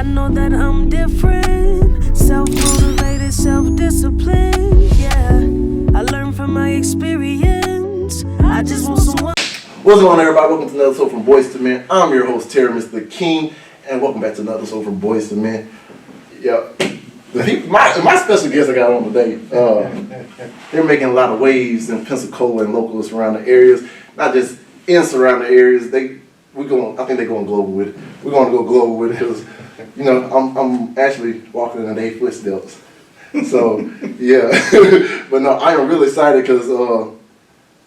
know that I'm different, self-motivated, self-disciplined, yeah. I learned from my experience. I just want someone. What's going on, everybody? Welcome to another episode from Boyz to Men. I'm your host, Terry, Mr. King, and welcome back to another episode from Boyz to Men. Yeah, my special guest I got on today, they're making a lot of waves in Pensacola and local surrounding areas, not just in surrounding areas. I think they're going global with it. We're going to go global with it because, you know, I'm actually walking in their footsteps. So, yeah. But no, I am really excited because,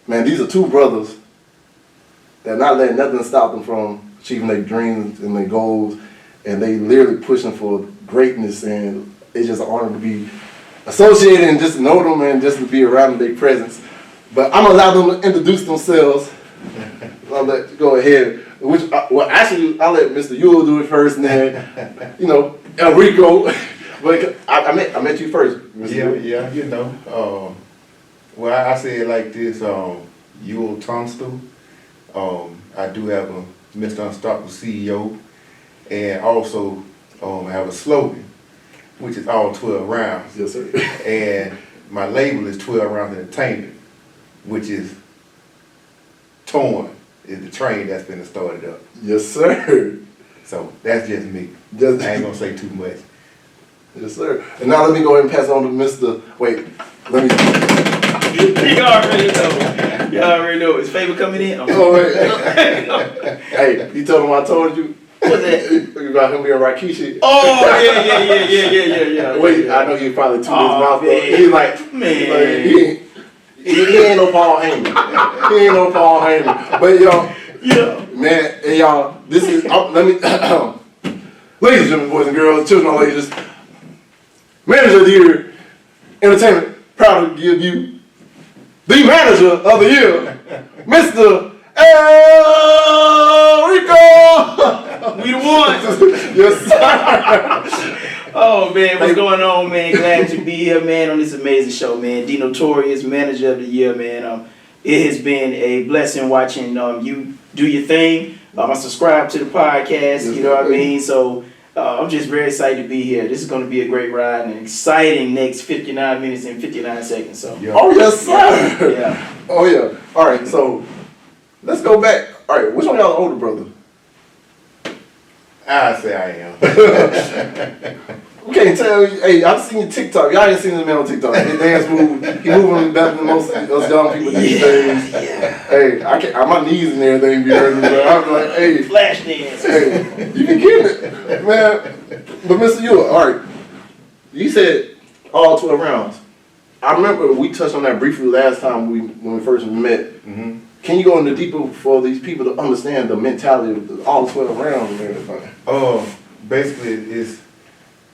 man, these are two brothers that are not letting nothing stop them from achieving their dreams and their goals. And they literally pushing for greatness. And it's just an honor to be associated and just to know them and just to be around their presence. But I'm going to allow them to introduce themselves. I'll let you go ahead. Actually, I'll let Mr. Yule do it first, and then, you know, Enrico. But I met you first, Mr. Yule. Yeah, you know. Well, I say it like this, Yule Tunstall. I do have a Mr. Unstoppable CEO, and also I have a slogan, which is all 12 rounds. Yes, sir. And my label is 12 Rounds Entertainment, which is torn. Is the train that's been started up. Yes, sir. So that's just me. I ain't gonna say too much. Yes, sir. And now let me go ahead and pass it on to Mr. Wait, let me. You already know. You already know. Is Favor coming in? Oh, wait. Hey, you told him I told you? What's that? About him being Rikishi. Oh, yeah. Wait, I know you probably tuned his mouth up. Man. He's like, Man. He ain't no Paul Heyman. He ain't no Paul Heyman. But y'all, Yeah. man, and y'all, this is, ladies and gentlemen, boys and girls, children and ladies, Manager of the Year, Entertainment, proud to give you the Manager of the Year, Mr. Enrico! We the ones. Yes, sir. Oh, man, what's going on, man? Glad to be here, man, on this amazing show, man. The Notorious Manager of the Year, man. It has been a blessing watching you do your thing. I subscribe to the podcast, you know what I mean? So I'm just very excited to be here. This is going to be a great ride and an exciting next 59 minutes and 59 seconds. So. Yeah. Oh, yes, sir. Yeah. Oh, yeah. All right, so let's go back. All right, which one of y'all older brother? I say I am. We can't tell you. Hey, I've seen your TikTok. Y'all ain't seen this man on TikTok. His dance move, he moving better than most of those young people these days. Yeah. Hey, I can't. My knees and everything be hurting, but I'm like, hey, Flash dance. hey, you be getting it, man. But Mr. Ewell, all right, you said all 12 rounds. I remember we touched on that briefly last time when we first met. Mm-hmm. Can you go into deeper for these people to understand the mentality of all 12 rounds and everything? Basically, it's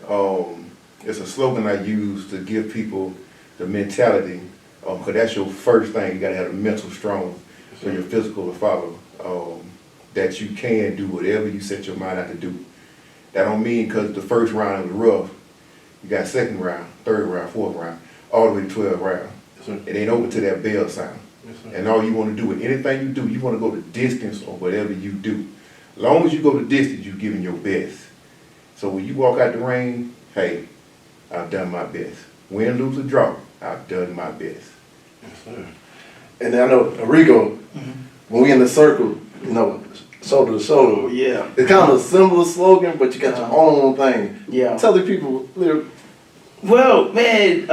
a slogan I use to give people the mentality, because that's your first thing. You got to have the mental strong for your physical to follow. That you can do whatever you set your mind out to do. That don't mean because the first round was rough, you got second round, third round, fourth round, all the way to 12 rounds. Yes, it ain't over to that bell sound. Yes, and all you want to do with anything you do, you want to go the distance or whatever you do. As long as you go the distance, you're giving your best. So when you walk out the ring, hey, I've done my best. Win, lose, or draw, I've done my best. Yes, sir. And then I know, Enrico, when we in the circle, you know, shoulder to shoulder. Oh, yeah. It's kind of a similar slogan, but you got your own thing. Yeah. Tell the people. Well, man,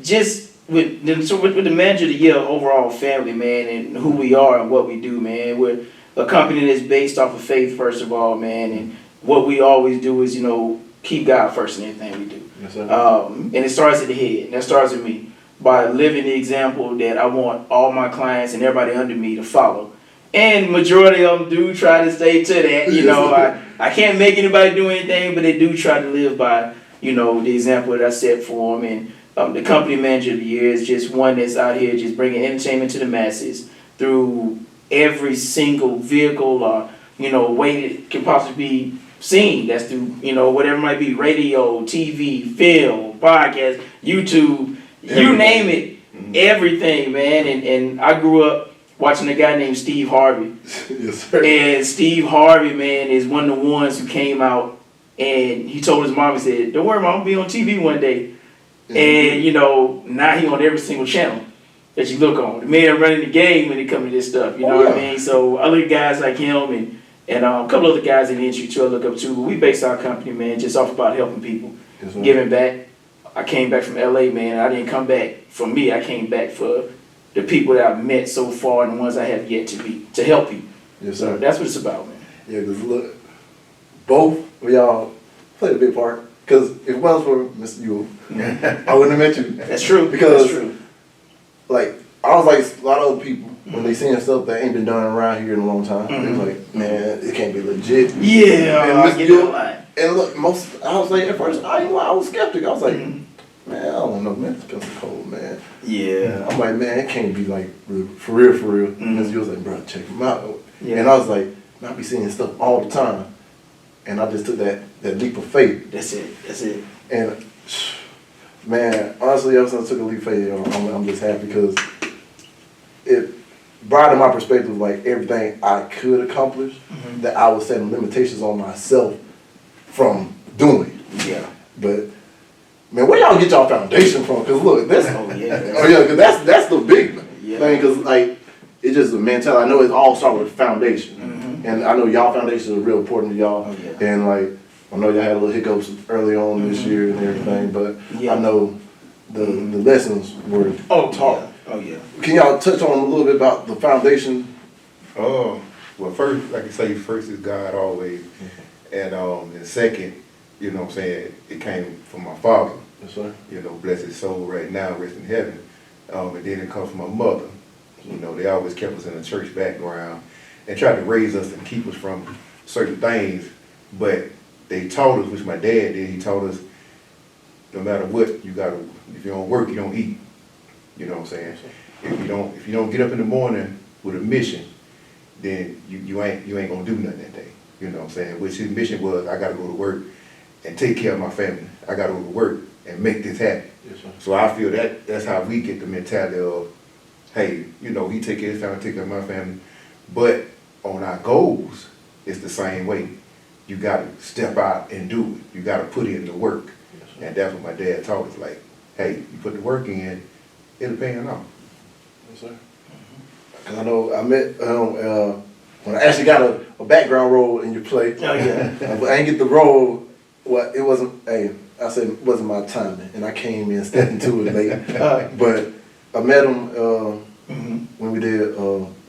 just with the Manager of the Year overall family, man, and who we are and what we do, man. We're a company that's based off of faith, first of all, man, and what we always do is, you know, keep God first in everything we do. Yes, sir. And it starts at the head, and that starts with me, by living the example that I want all my clients and everybody under me to follow. And majority of them do try to stay to that, you know. I can't make anybody do anything, but they do try to live by, you know, the example that I set for them. And the company Manager of the Year is just one that's out here just bringing entertainment to the masses through every single vehicle or, you know, way that can possibly be seen. That's through, you know, whatever it might be, radio, TV, film, podcast, YouTube, you name it, everything, man. And I grew up watching a guy named Steve Harvey. Yes, sir. And Steve Harvey, man, is one of the ones who came out And he told his mom, he said, "Don't worry, mom, I'll be on TV one day." Yeah. And, you know, now he on every single channel that you look on. The man running the game when it comes to this stuff, you know what I mean? So I look at guys like him and a couple other guys in the industry too I look up to. But we base our company, man, just off about helping people, giving back. I came back from LA, man. I didn't come back for me. I came back for the people that I've met so far and the ones I have yet to meet, to help people. Yes, So sir. that's what it's about, man. Yeah, because look, both of y'all played a big part. Because if it wasn't for Mr. Ewell, I wouldn't have met you. That's true. Because, that's true. like, I was like a lot of other people, when they seeing stuff that ain't been done around here in a long time, they was like, man, it can't be legit. Yeah, And I Mr. get Ewell- that line. And look, I was like, at first, I was skeptic. I was like, man, I don't know, man, it's Pensacola, man. Yeah. I'm like, man, it can't be like for real. Mr. Ewell was like, bro, check him out. Yeah. And I was like, man, I be seeing stuff all the time. And I just took that leap of faith. That's it. And man, honestly, ever since I took a leap of faith, I'm just happy because it broadened my perspective, like everything I could accomplish, that I was setting limitations on myself from doing. Yeah. But man, where y'all get y'all foundation from? Because look, that's Oh, because that's the big Yeah. thing. Because like it's just a mentality. I know it all starts with foundation, and I know y'all foundation is real important to y'all. Oh, yeah. And like I know y'all had a little hiccups early on this year and everything, but Yeah. I know the lessons were taught. Yeah. Oh yeah. Can y'all touch on a little bit about the foundation? Oh, well, first, like you say, first is God always. And second, you know what I'm saying, it came from my father, Yes, sir. you know, bless his soul right now, rest in heaven. And then it comes from my mother. You know, they always kept us in a church background and tried to raise us and keep us from certain things. But they taught us, which my dad did, he taught us, no matter what, you gotta, if you don't work, you don't eat. You know what I'm saying? If you don't get up in the morning with a mission, then you ain't gonna do nothing that day. You know what I'm saying? Which his mission was, I gotta go to work and take care of my family. I gotta go to work and make this happen. Yes, sir. So I feel that's how we get the mentality of, hey, you know, he take care of his family, take care of my family. But on our goals, it's the same way. You gotta step out and do it. You gotta put in the work. Yes, sir. And that's what my dad taught us, like, hey, you put the work in, it'll pay off. Yes, sir. Cause I know I met when I actually got a background role in your play. Oh yeah. But I didn't get the role. Well, it wasn't. Hey, I said it wasn't my timing, and I came in stepped into it late. But I met him when we did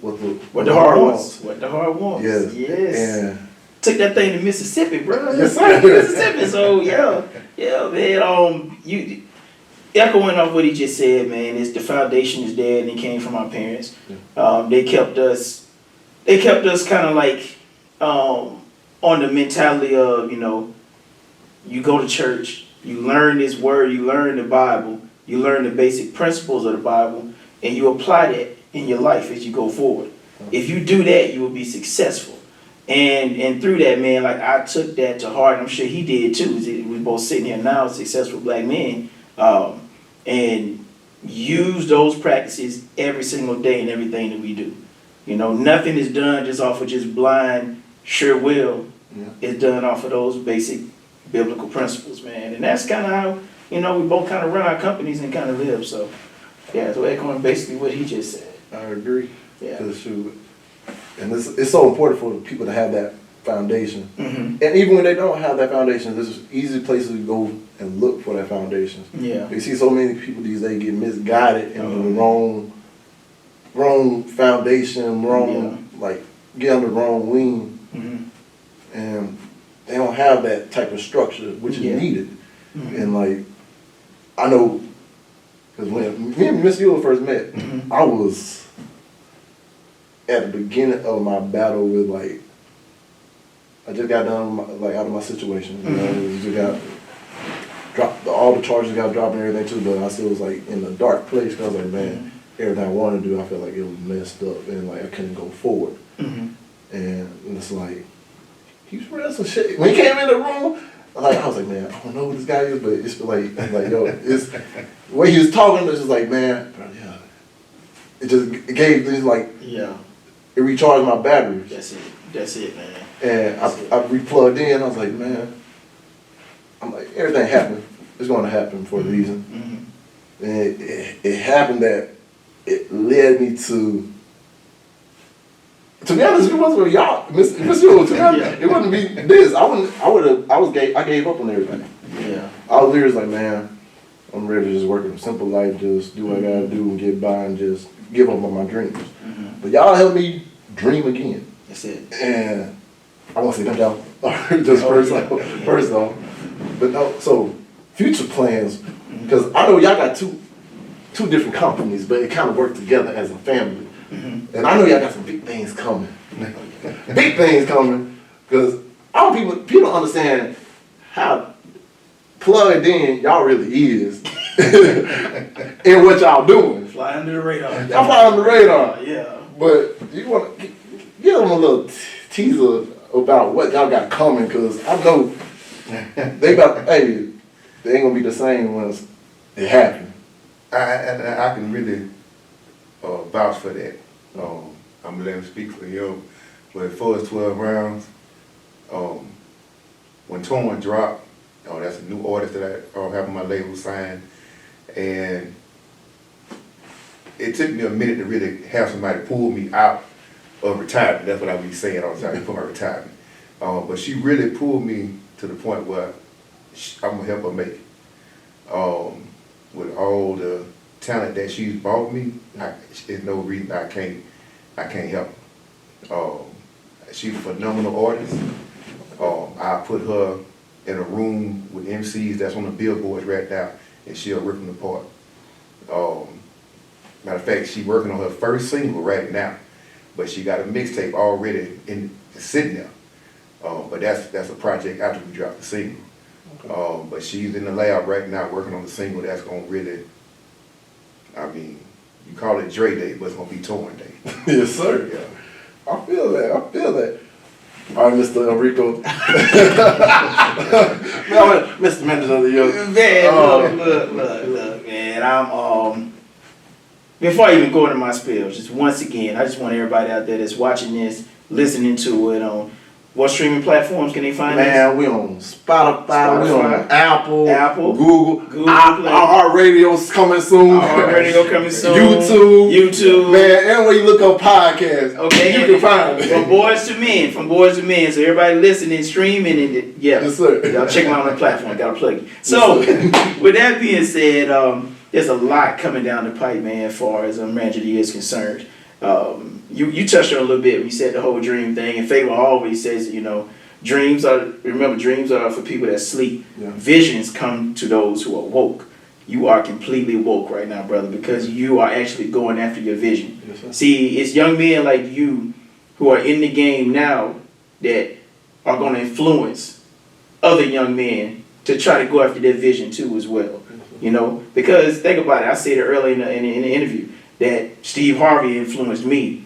What the heart wants. What the heart wants. Yes. Yes. And Took that thing to Mississippi, bro. Yes, sir. Mississippi. So yeah, man. You echoing off what he just said, man. Is the foundation is there, and it came from our parents. They kept us kind of like on the mentality of, you know, you go to church, you learn this word, you learn the Bible, you learn the basic principles of the Bible, and you apply that in your life as you go forward. If you do that, you will be successful. And through that, man, like I took that to heart, and I'm sure he did too. We both sitting here now, successful black men, and use those practices every single day in everything that we do. You know, nothing is done just off of just blind sure will. Yeah. It's done off of those basic biblical principles, man. And that's kind of how, you know, we both kind of run our companies and kind of live. So, yeah, so echoing basically what he just said. I agree. Yeah. Cause shoot, and it's so important for people to have that foundation. Mm-hmm. And even when they don't have that foundation, there's easy places to go and look for that foundation. Yeah. You see so many people these days get misguided in the wrong foundation, like get under the wrong wing, and they don't have that type of structure which is needed. And like I know, because when me and Miss Ewell first met, I was at the beginning of my battle with like I just got done out of my situation. You know, just got dropped, all the charges got dropped and everything too, but I still was like in a dark place because I was like, man, everything I wanted to do, I felt like it was messed up and like I couldn't go forward. And it's like, he was real some shit. When he came in the room, I was like, man, I don't know who this guy is, but it's like yo, it's the way he was talking, it's just like, man, bro, yeah. It gave this like, it recharged my batteries. That's it, man. And I replugged in. I was like, man, I'm like, everything happened. It's going to happen for a reason. Mm-hmm. And it happened that it led me to be honest, if it wasn't for y'all, Miss You, to be honest, it wouldn't be this. I gave up on everything. Yeah. I was literally like, man, I'm ready to just work a simple life, just do what I gotta do and get by and just give up on my dreams. Mm-hmm. But y'all helped me dream again. That's it. And I want to say thank y'all. Just first off. But no, so future plans, because I know y'all got two different companies, but it kind of worked together as a family. Mm-hmm. And I know y'all got some big things coming. Big things coming. Because people don't understand how plugged in y'all really is in what y'all doing. Fly under the radar. Y'all fly under the radar. Yeah. But you want to give them a little teaser about what y'all got coming, because I know they ain't gonna be the same once it happens. I can really vouch for that. I'm gonna let him speak for him. But as far as 12 rounds, when Torn dropped, that's a new artist that I have on my label signed, and it took me a minute to really have somebody pull me out of retirement. That's what I be saying all the time, for my retirement. But she really pulled me to the point where I'm gonna help her make it. With all the talent that she's brought me, there's no reason I can't help her. She's a phenomenal artist. I put her in a room with MCs that's on the billboards right now, and she'll rip them apart. Matter of fact, she's working on her first single right now, but she got a mixtape already sitting there. But that's a project after we drop the single. Okay. But she's in the lab right now working on the single that's gonna really, you call it Dre Day, but it's gonna be Torn Day. Yes, sir. Yeah. I feel that. All right, Mr. Enrico. Mr. Manager of the Year. Man, look, man. I'm before I even go into my spiel, just once again, I just want everybody out there that's watching this, listening to it on what streaming platforms can they find us? Man, we on Spotify, we on Apple, Google our radio's coming soon. Our radio coming soon. YouTube. Man, anywhere you look up podcasts, okay, you can find it. From boys to men. So everybody listening, streaming, and yeah. Yes, sir. Y'all check them out on the platform. I gotta plug you. So, with that being said, there's a lot coming down the pipe, man, as far as Manager of the Year is concerned. You touched on it a little bit when you said the whole dream thing, and Favor always says, dreams are for people that sleep. Yeah. Visions come to those who are woke. You are completely woke right now, brother, because you are actually going after your vision. Yes, see, it's young men like you who are in the game now that are going to influence other young men to try to go after their vision too as well. Because think about it, I said it earlier in the interview that Steve Harvey influenced me.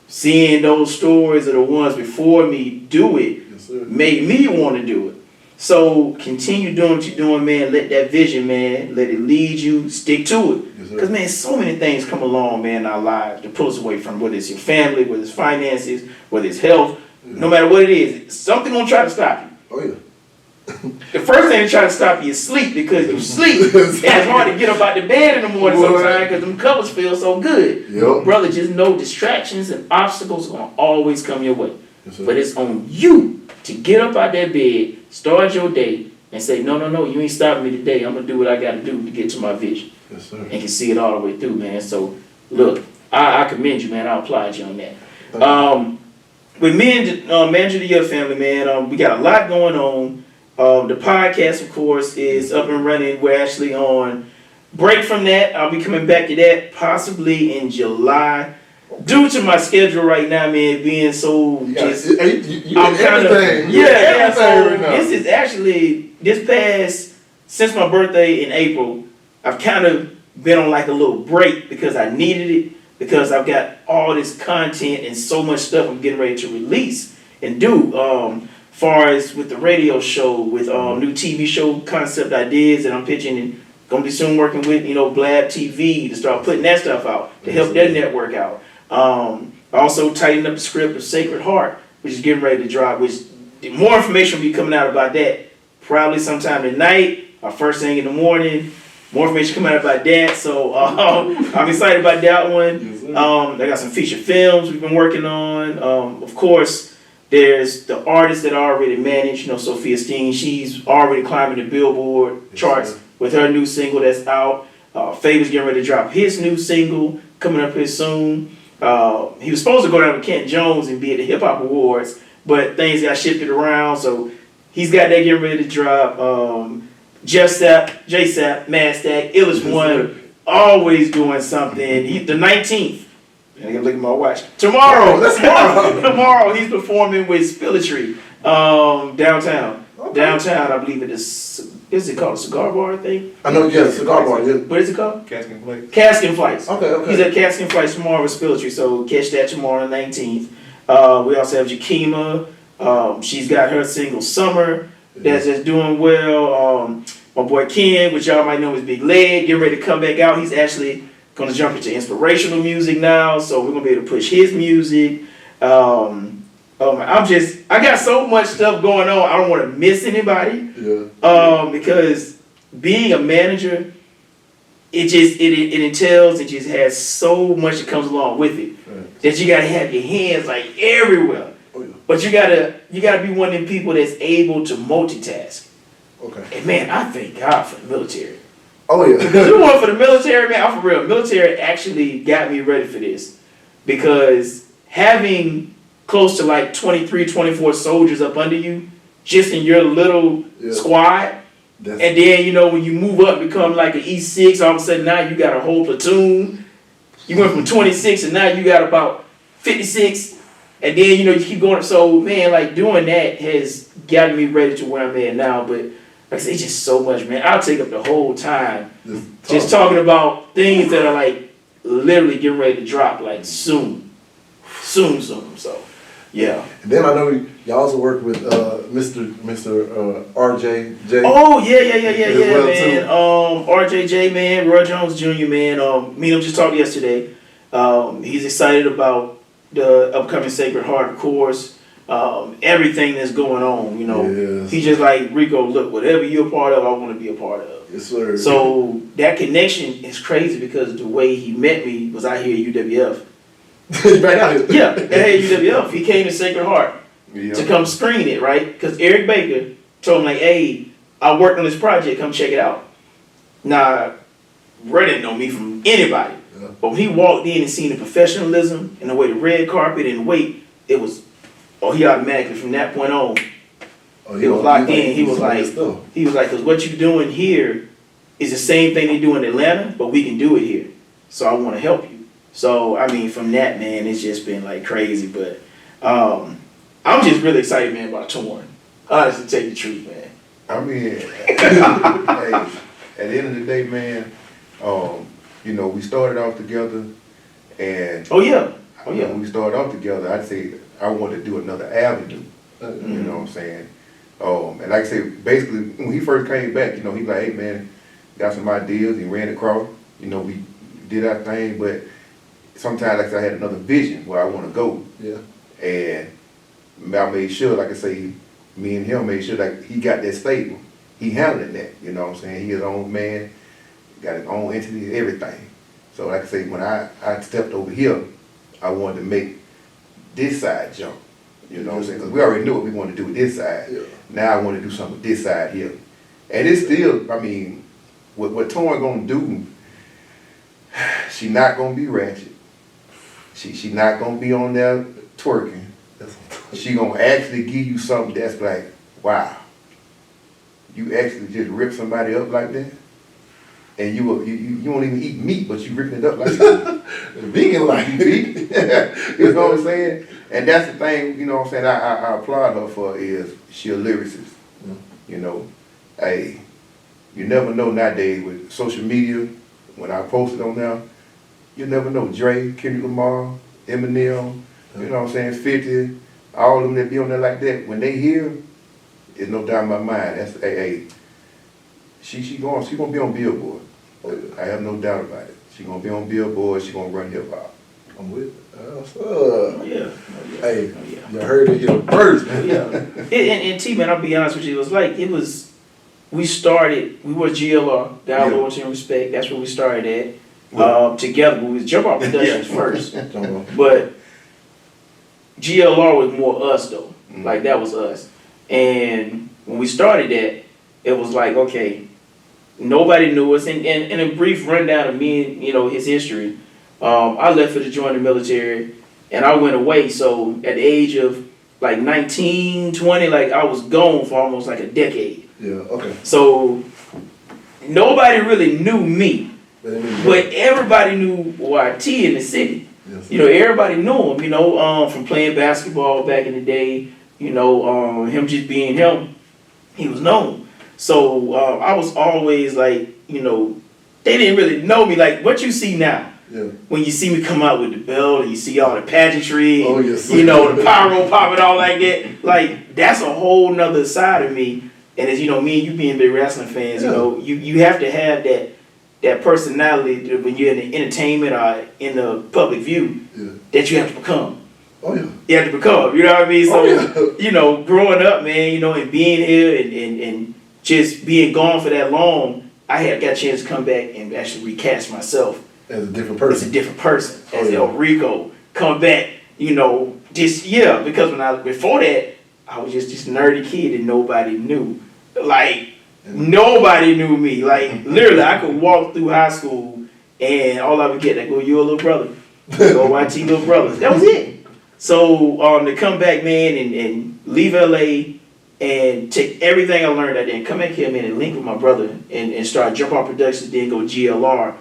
Seeing those stories of the ones before me do it made me want to do it. So continue doing what you're doing, man. Let that vision, man, let it lead you. Stick to it. Because, man, so many things come along, man, in our lives to pull us away from, whether it's your family, whether it's finances, whether it's health. No matter what it is, something gonna try to stop you. Oh, yeah. The first thing to try to stop you is sleep, because you sleep. It's hard to get up out the bed in the morning sometimes because them covers feel so good. Yep. Brother, just know distractions and obstacles are going to always come your way. Yes, but it's on you to get up out that bed, start your day, and say, no, you ain't stopping me today. I'm going to do what I got to do to get to my vision. Yes, sir. And can see it all the way through, man. So, look, I commend you, man. I applaud you on that. With me and Manager of the Year family, man, we got a lot going on. The podcast, of course, is up and running. We're actually on break from that. I'll be coming back to that possibly in July. Due to my schedule right now, man, being so just, I'm kind of So this is actually since my birthday in April, I've kind of been on like a little break because I needed it, because I've got all this content and so much stuff I'm getting ready to release and do. Far as with the radio show, with new TV show concept ideas that I'm pitching, and gonna be soon working with Blab TV to start putting that stuff out to help their network out. Also tighten up the script of Sacred Heart, which is getting ready to drop. Which more information will be coming out about that probably sometime tonight or first thing in the morning. More information coming out about that, so I'm excited about that one. They got some feature films we've been working on. Of course, there's the artists that are already managed. Sophia Steen, she's already climbing the Billboard charts with her new single that's out. Favor's getting ready to drop his new single coming up here soon. He was supposed to go down with Kent Jones and be at the Hip Hop Awards, but things got shifted around, so he's got that getting ready to drop. J-Sap, Mad-Stack, Illest One, always doing something. The 19th, I gotta look at my watch. Tomorrow, tomorrow he's performing with Spilletry downtown. Okay. Downtown, I believe it is it called a cigar bar, I think? I know, yeah, cigar bar. Yeah. What is it called? Casking Flights. Casking Flights. Okay. He's at Casking Flights tomorrow with Spilletry, so catch that tomorrow on the 19th. We also have Jakima. She's got her single Summer that's just doing well. My boy Ken, which y'all might know as Big Leg, getting ready to come back out. He's actually going to jump into inspirational music now, so we're going to be able to push his music. I got so much stuff going on, I don't want to miss anybody. Yeah. Because being a manager, it entails, it just has so much that comes along with it. Right. That you got to have your hands like everywhere. Oh, yeah. But you gotta be one of them people that's able to multitask. Okay. And man, I thank God for the military. Oh yeah. Because you want for the military, man, I'm for real. Military actually got me ready for this. Because having close to like 23, 24 soldiers up under you, just in your little squad, and then, when you move up, become like an E6, all of a sudden now you got a whole platoon. You went from 26 and now you got about 56. And then, you keep going. So, man, like doing that has gotten me ready to where I'm at now. But like I said, it's just so much, man. I'll take up the whole time just talking about things that are like literally getting ready to drop like soon. So, yeah. And then I know you also work with Mr. RJJ. Oh, yeah, man. RJJ, man, Roy Jones Jr., man. Me and him just talked yesterday. He's excited about the upcoming Sacred Heart course, everything that's going on, Yes. He's just like, Rico, look, whatever you're a part of, I want to be a part of. Yes, sir. So that connection is crazy because the way he met me was out here at UWF. Right out here? Yeah, at UWF. He came to Sacred Heart to come screen it, right? Because Eric Baker told him, like, hey, I worked on this project, come check it out. Now, Red didn't know me from anybody. But when he walked in and seen the professionalism and the way the red carpet and the weight, it was, he automatically from that point on, he was locked in. He was like, because what you're doing here is the same thing they do in Atlanta, but we can do it here. So I want to help you. So, I mean, from that, man, it's just been like crazy. But I'm just really excited, man, about Torn. Honestly, tell you the truth, man. I mean, hey, at the end of the day, man, we started off together, and when we started off together, I'd say I wanted to do another avenue. You know what I'm saying? And like I said, basically, when he first came back, he was like, hey, man, got some ideas. He ran across. We did our thing, but sometimes, like I said, I had another vision where I want to go. Yeah. And I made sure, like I say, me and him made sure that he got that stable. He handled that, you know what I'm saying? He his own man, got his own entity, everything. So like I say, when I stepped over here, I wanted to make this side jump. You know what I'm saying? Because we already knew what we wanted to do with this side. Yeah. Now I want to do something with this side here. And it's still, I mean, what Torn gonna do, she not gonna be ratchet. She not gonna be on there twerking. She gonna actually give you something that's like, wow. You actually just rip somebody up like that? And you won't even eat meat, but you ripping it up like that. Vegan like meat. You know what I'm saying? And that's the thing, you know what I'm saying, I applaud her for is she a lyricist. Hey, you never know nowadays with social media, when I post it on there, you never know. Dre, Kendrick Lamar, Eminem, you know what I'm saying, 50, all of them that be on there like that, when they hear, it's no doubt in my mind, that's, hey, she gonna be on Billboard. I have no doubt about it. She gonna be on Billboard, she gonna run hip hop. I'm with it. Yeah. Hey, you heard it here first. Yeah. And T, man, I'll be honest with you, it was we were GLR, God Yeah. Loyalty and Respect. That's where we started at. Together, we was Jump Off Productions first. But GLR was more us though. Like that was us. And when we started that, it was like, okay, nobody knew us. And a brief rundown of me and, his history. I left to join the military and I went away. So at the age of like 19, 20, like I was gone for almost like a decade. Yeah, okay. So nobody really knew me. But everybody knew YT in the city. Yes. Everybody knew him, from playing basketball back in the day, him just being him, he was known. So I was always like, they didn't really know me like what you see now. Yeah. When you see me come out with the belt and you see all the pageantry, Oh, yes. the pyro popping all like that, like that's a whole nother side of me. And as me and you being big wrestling fans, you have to have that personality when you're in the entertainment or in the public view that you have to become. Oh yeah. You have to become, you know what I mean? So, Oh, yeah. growing up, man, and being here and just being gone for that long, I got a chance to come back and actually recast myself. As a different As person. a different person. As yeah. El Rico. Come back, this year. Because before that, I was just this nerdy kid that nobody knew. Like, nobody knew me. Like, literally, I could walk through high school and all I would get, I go, you're a little brother. Go, YT little brother. That was it. So, to come back, man, and leave LA and take everything I learned out there and come back here, man, and link with my brother and start Jump Off Productions, then go GLR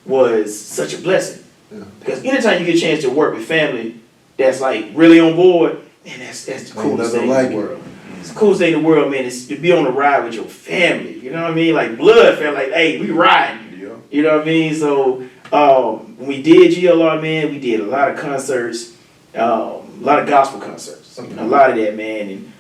was such a blessing. Yeah. Because anytime you get a chance to work with family that's like really on board, man, that's the coolest thing in the world. It's the coolest thing in the world, man, is to be on the ride with your family. You know what I mean? Like blood family, like, hey, we riding. Yeah. You know what I mean? So when we did GLR, man, we did a lot of concerts, a lot of gospel concerts, a lot of that, man. And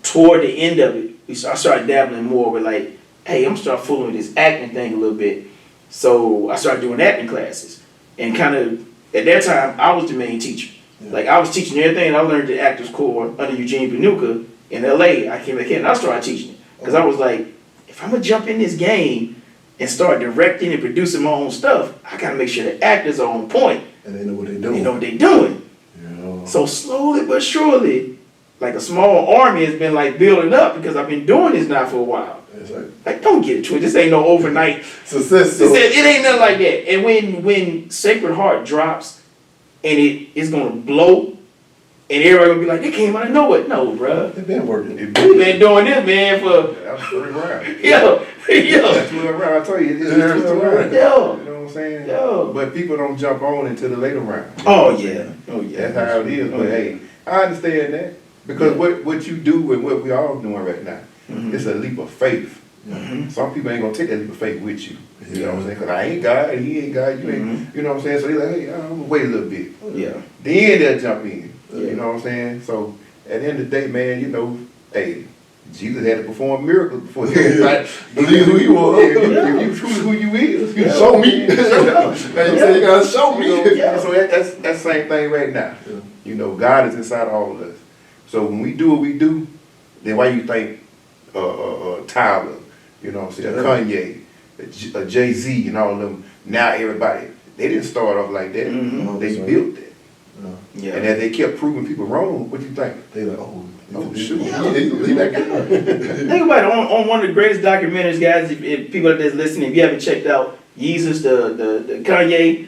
toward the end of it, I started dabbling more with like, hey, I'm start fooling with this acting thing a little bit. So I started doing acting classes, and kind of at that time I was the main teacher. Yeah. Like I was teaching everything, and I learned the Actors Corps under Eugene Panuka in LA. I came back here and I started teaching it because I was like, if I'm gonna jump in this game and start directing and producing my own stuff, I gotta make sure the actors are on point And they know what they're doing. They know what they're doing. Yeah. So slowly but surely, like a small army has been like building up because I've been doing this now for a while. That's right. Like, don't get it twisted. This ain't no overnight Success. It ain't nothing like that. And when Sacred Heart drops and it's gonna blow, and everybody gonna be like, they came out of nowhere. No, bruh. They've been working. We been doing this, man, for That was 30 rounds. yo. That's 12 rounds. I tell you, it's 12 rounds. Yo. You know what I'm saying? Yo. But people don't jump on until the later round. Oh yeah. Oh yeah. That's how it is. But hey, I understand that. Because what you do and what we all doing right now, it's a leap of faith. Some people ain't gonna take that leap of faith with you. You know what I'm saying? Because I ain't God, and he ain't God, you ain't. You know what I'm saying? So they're like, hey, I'm gonna wait a little bit. Yeah. Then they'll jump in. You know what I'm saying? So at the end of the day, man, hey, Jesus had to perform miracles before he Believe who you are. If you truly who you is, you Show me. Man, you said you gotta show me. So that's the same thing right now. God is inside all of us. So when we do what we do, then why you think Tyler, you know what I'm saying, Kanye, Jay-Z and all of them, now everybody, they didn't start off like that. They built that. Yeah. And as they kept proving people wrong, what you think? They like, oh shoot. he that guy. Think about it, on one of the greatest documentaries, guys, if people that's listening, if you haven't checked out Yeezus, the Kanye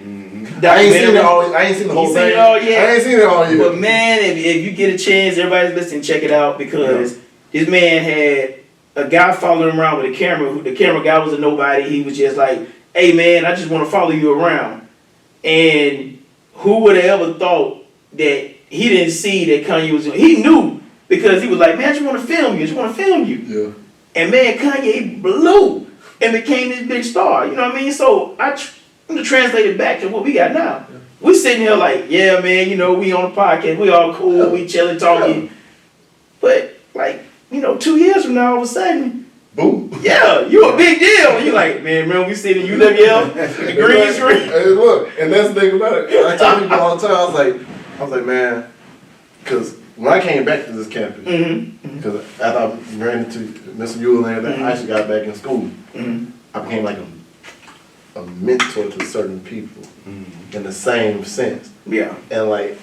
documentary. I ain't seen it all. I ain't seen the whole You thing. seen it all yet? I ain't seen it all yet. But man, if you get a chance, everybody's listening, check it out because this man had a guy following him around with a camera. The camera guy was a nobody. He was just like, hey man, I just want to follow you around. And who would have ever thought that he didn't see that Kanye was doing? He knew because he was like, man, I just want to film you. I just want to film you. Yeah. And man, Kanye blew and became this big star. You know what I mean? So I'm gonna translate it back to what we got now. Yeah. We sitting here like, yeah, man, we on the podcast, we all cool, we chilling, talking. Yeah. But like, 2 years from now, all of a sudden, boom. Yeah, you a big deal. And you like, man, remember we sitting in UWL, the green screen. Hey, look, and that's the thing about it. I tell people all the time, I was like, man, because when I came back to this campus, Mm-hmm. because after I ran into Mr. Ewell and everything, I actually got back in school. Mm-hmm. I became like a mentor to certain people in the same sense. Yeah. And like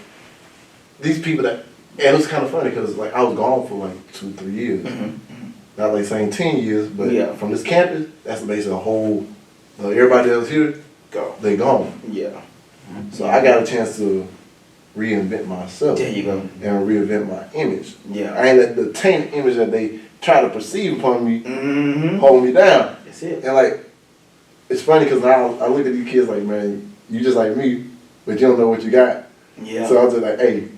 these people that, and it was kind of funny because like I was gone for like 2-3 years. Not like saying 10 years, but from this campus, that's basically a whole. Everybody else here, they gone. Yeah. So I got a chance to reinvent myself. There you go. And reinvent my image. Yeah. I ain't let the tainted image that they try to perceive upon me Mm-hmm. hold me down. That's it. And like, it's funny because now I look at these kids like, man, you just like me, but you don't know what you got. Yeah. So I was just like, hey,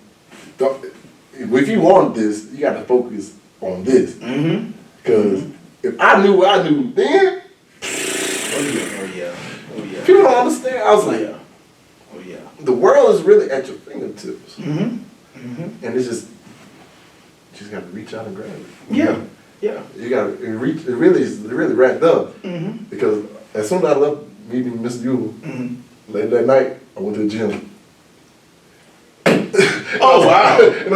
if you want this, you got to focus on this. Mm-hmm. Because if I knew what I knew then, Oh yeah. people don't understand. I was like, Oh yeah. the world is really at your fingertips. Mm-hmm. Mm-hmm. And it's just, you just got to reach out and grab it. Yeah. Yeah. You got to reach, it really wrapped up. Mm-hmm. Because as soon as I left meeting Mr. Ewell, later that night, I went to the gym. Oh wow. And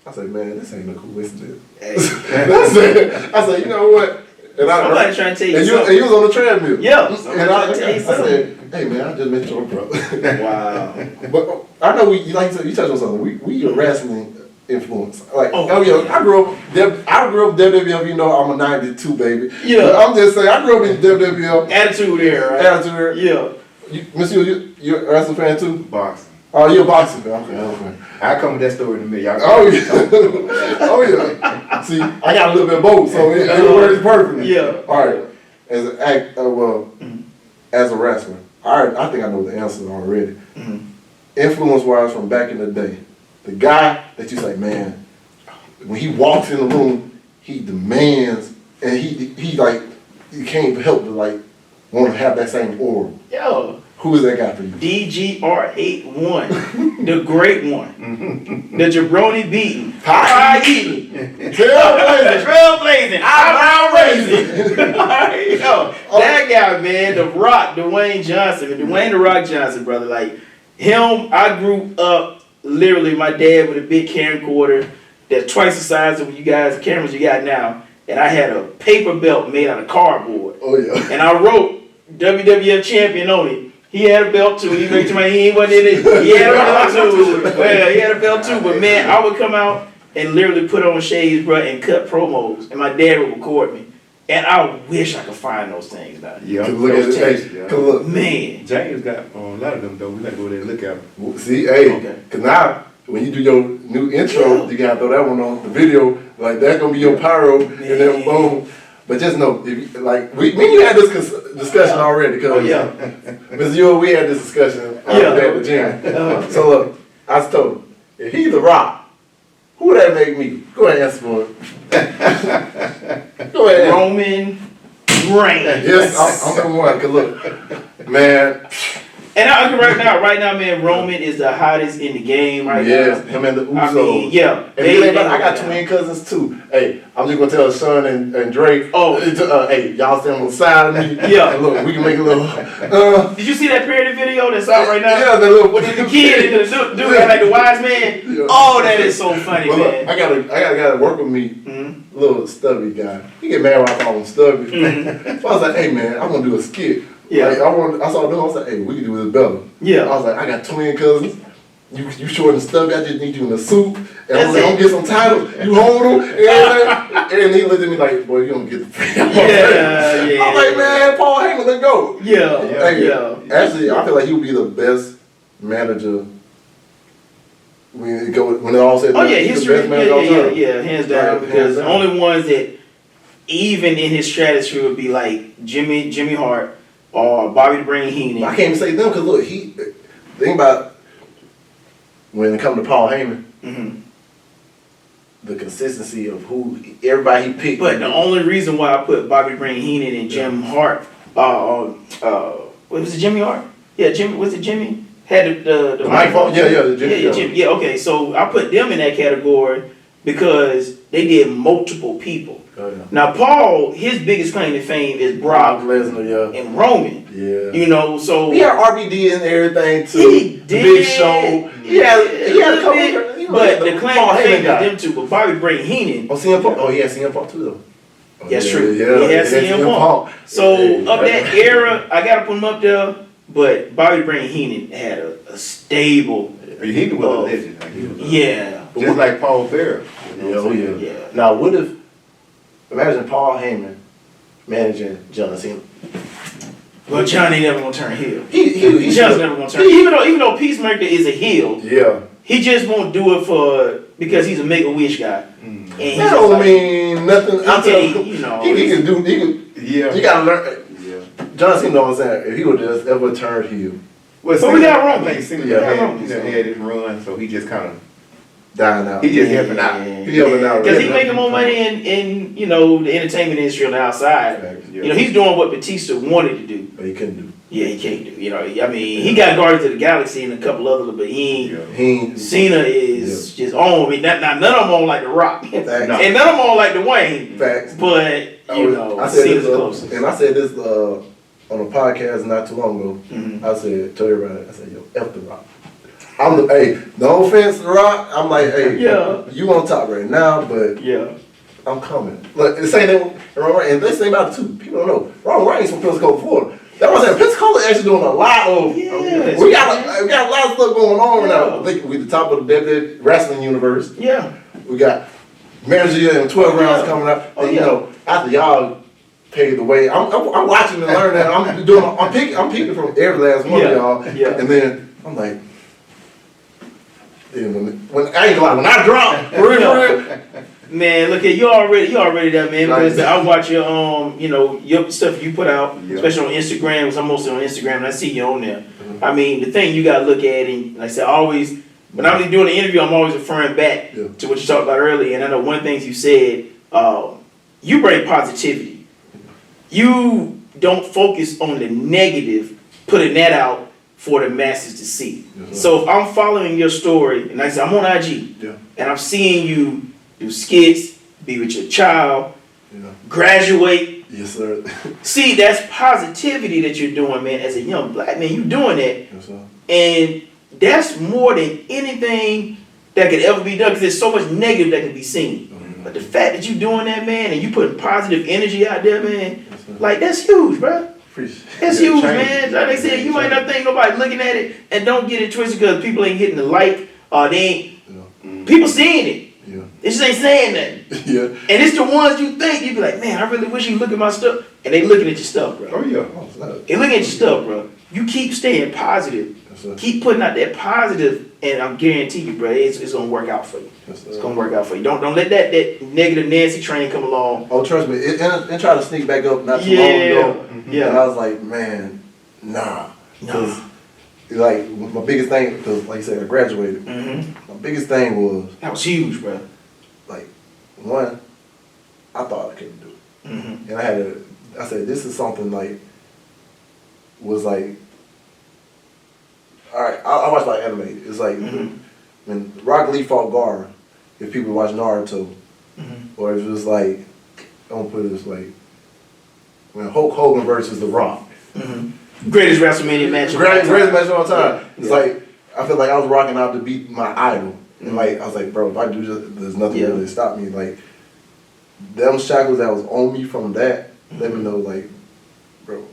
I said, man, this ain't no coincidence. Hey. I said, you know what? And Somebody trying to tell you and something. you was on the treadmill. Yeah. And Somebody trying to tell you I something. said, hey man, I just met your brother. Wow. But I know you like you touched on something. We a wrestling influence. Like Oh, yeah, I grew up WWF. You know, I'm a '92 baby. Yeah. But I'm just saying, I grew up in WWF. Attitude there, right? Attitude. Yeah. Miss you a wrestling fan too? Boxing. Oh, you're a boxing fan. Okay. I come with that story in a minute. Y'all Oh yeah. Oh yeah. See, I got a little bit of both, so it works perfectly. Yeah. All right. As an as a wrestler, I think I know the answer already. Influence wise from back in the day, the guy that you say, man, when he walks in the room, he demands, and he like you can't help but like want to have that same aura. Yo. Who is that guy for you? DGR81, the great one, the jabroni beating, High eating, Trailblazer. trailblazing, eyebrow raising. Alright, yo, that guy, man, The Rock, Dwayne Johnson, Dwayne The Rock Johnson, brother, like him. I grew up literally. My dad with a big camcorder that's twice the size of you guys cameras you got now, and I had a paper belt made out of cardboard. Oh yeah. And I wrote WWF champion on it. He had a belt too. He wasn't in it. He had a belt too. Well, he had a belt too. But man, I would come out and literally put on shades, bro, and cut promos. And my dad would record me. And I wish I could find those things now. Yeah. Look at Tapes, it. Look. Man. James got a lot of them though. We gotta go there and look at them. See, hey, Okay. cause now when you do your new intro, you gotta throw that one on the video. Like that's gonna be your pyro, and then boom. But just know, if you, like me and you had this discussion already. Cause Ms. Ewell, we had this discussion at the gym. So look, I was told, if he's The Rock, who would that make me? Go ahead and answer for it. Go ahead. Roman Reigns. Yes, I'm number one. Cause look, man. And right now, man, Roman is the hottest in the game right Yes, now. him and the Usos. I mean, yeah. And I got twin cousins too. Hey, I'm just gonna tell Sean and Drake. Oh. Hey, y'all stand on the side of me. Yeah. And look, we can make a little. Did you see that parody video that's out right now? Yeah, the little. With the kid and the dude got like the wise man. Yeah. Oh, that is so funny, Well, man. look, I got a guy that work with me. Little stubby guy. He get mad when I call him stubby. So I was like, hey man, I'm gonna do a skit. Yeah. Like, I saw him. I was like, hey, we can do this better. Yeah. I was like, I got twin cousins. You short and stubby. I just need you in a suit. And I'm That's like, it. I'm get some titles. You hold them. And he looked at me like, boy, you don't get the free. Yeah. I'm like, man, Paul Heyman, let's go. Yeah. Hey, actually, I feel like he would be the best manager when it all said. Oh yeah, he's history. the best manager of all time. Yeah, hands down. Right, Because hands the down. only ones that even in his stratosphere would be like Jimmy Hart or Bobby the Brain Heenan. I can't even say them because look, think about when it comes to Paul Heyman, the consistency of who everybody he picked. But the only reason why I put Bobby the Brain Heenan and Jim Hart, what was it, Jimmy Hart? Yeah, Jimmy. Was it Jimmy? Had the microphone? Yeah, Jimmy. Jim. Yeah, okay. So I put them in that category because they did multiple people. Oh, yeah. Now Paul, his biggest claim to fame is Brock Lesnar, yeah. and Roman. Yeah. You know, so He had RVD and everything too. He The did. Big Show. He had a little couple. bit. He But the claim Paul of Heyman fame is guy. them two. But Bobby bring Heenan. Oh, CM Punk. Oh, yeah, CM Punk too though. Oh, That's yeah, true. Yeah, He has CM Punk. So of that era, I gotta put him up there. But Bobby Brain Heenan had a stable. He was a legend. Like, he was Yeah. just like Paul Bearer. You know what I'm saying? Yeah. Now, what if, imagine Paul Heyman managing John Cena. Well, Johnny never gonna turn heel. He John's never gonna turn. Even though Peacemaker is a heel, Yeah. he just won't do it because he's a Make-A-Wish guy. And he's That just don't like, mean nothing. I tell he he can do. Yeah. You gotta learn. Yeah. John Cena, know what I'm saying? If he would just ever turned heel, Well, But we got Roman. I think Cena Yeah. had his run, so he just kind of dying out. he just helping out. He helping out. Because he's making more money in the entertainment industry on the outside. Yeah. You know, he's doing what Batista wanted to do. But he couldn't do. Yeah, he can't do. You know, I mean, he got Guardians of the Galaxy and a couple others, but he ain't. Yeah. He ain't. Cena is just on. I mean, none of them on like The Rock, and none of them on like Dwayne. Facts. But I said Cena's this, closest. and I said this on a podcast not too long ago. Mhm. I said, told everybody, I said, yo, F The Rock. Hey, no offense, The Rock. I'm like, hey, Yeah. you on top right now, but Yeah. I'm coming. Look, the same thing, and this thing about it too, people don't know. Ron Reigns from Pensacola, Florida. That was saying Pensacola actually doing a lot of. Yes, we got a lot of stuff going on Yeah. now. I think we the top of the WWE wrestling universe. Yeah. We got manager and 12 rounds Yeah. coming up. Oh, And, yeah. you know, after y'all paved the way, I'm watching and learning that. I'm picking from every last one Yeah. of y'all. Yeah. And then I'm like, then when I ain't gonna lie, when I drop, for real, Man, look at you already there, man. Right. Because I watch your your stuff you put out, Yeah. especially on Instagram. Because I'm mostly on Instagram, and I see you on there. Mhm. I mean, the thing you gotta look at, and like I said, always when I'm doing the interview, I'm always referring back Yeah. to what you talked about earlier. And I know one of the things you said, you bring positivity. You don't focus on the negative, putting that out for the masses to see. Yes, sir. So if I'm following your story, and like I said, I'm on IG, Yeah. and I'm seeing you do skits, be with your child, Yeah. graduate. Yes, sir. See, that's positivity that you're doing, man. As a young black man, you're doing that. Yes, sir. And that's more than anything that could ever be done because there's so much negative that can be seen. Mhm. But the fact that you're doing that, man, and you putting positive energy out there, man, Yes, sir. like that's huge, bro. Appreciate That's Yeah, huge, change. man. Like they said, you might not think nobody looking at it, and don't get it twisted because people ain't hitting the like, they ain't, Yeah. people seeing it. Yeah. They just ain't saying nothing. Yeah. And it's the ones you think, you be like, man, I really wish you look at my stuff. And they looking at your stuff, bro. Oh yeah. Oh, snap. They looking at your stuff, bro. You keep staying positive. Yes, sir. Keep putting out that positive, and I'm guarantee you, bro, it's gonna work out for you. Yes, sir. It's gonna work out for you. Don't let that negative Nancy train come along. Oh, trust me, and try to sneak back up not too long ago. And Yeah. I was like, man, nah. Nah. Cause like my biggest thing, because like you said, I graduated. Mm-hmm. My biggest thing was That was huge, bro. like, one, I thought I couldn't do it, Mm-hmm. and I said, this is something like, was like, all right, I watch like anime. It's like Mhm. when Rock Lee fought Gaara. If people watch Naruto, Mm-hmm. or if it was like, I'm gonna put it this way, when Hulk Hogan versus The Rock. Mm-hmm. Greatest WrestleMania match. of all Greatest time. match of all time. Yeah. It's Yeah. like, I feel like I was rocking out to beat my idol. And like, I was like, bro, if I do this, there's nothing Yeah. really to stop me. Like, them shackles that was on me from that, let me know, like, bro,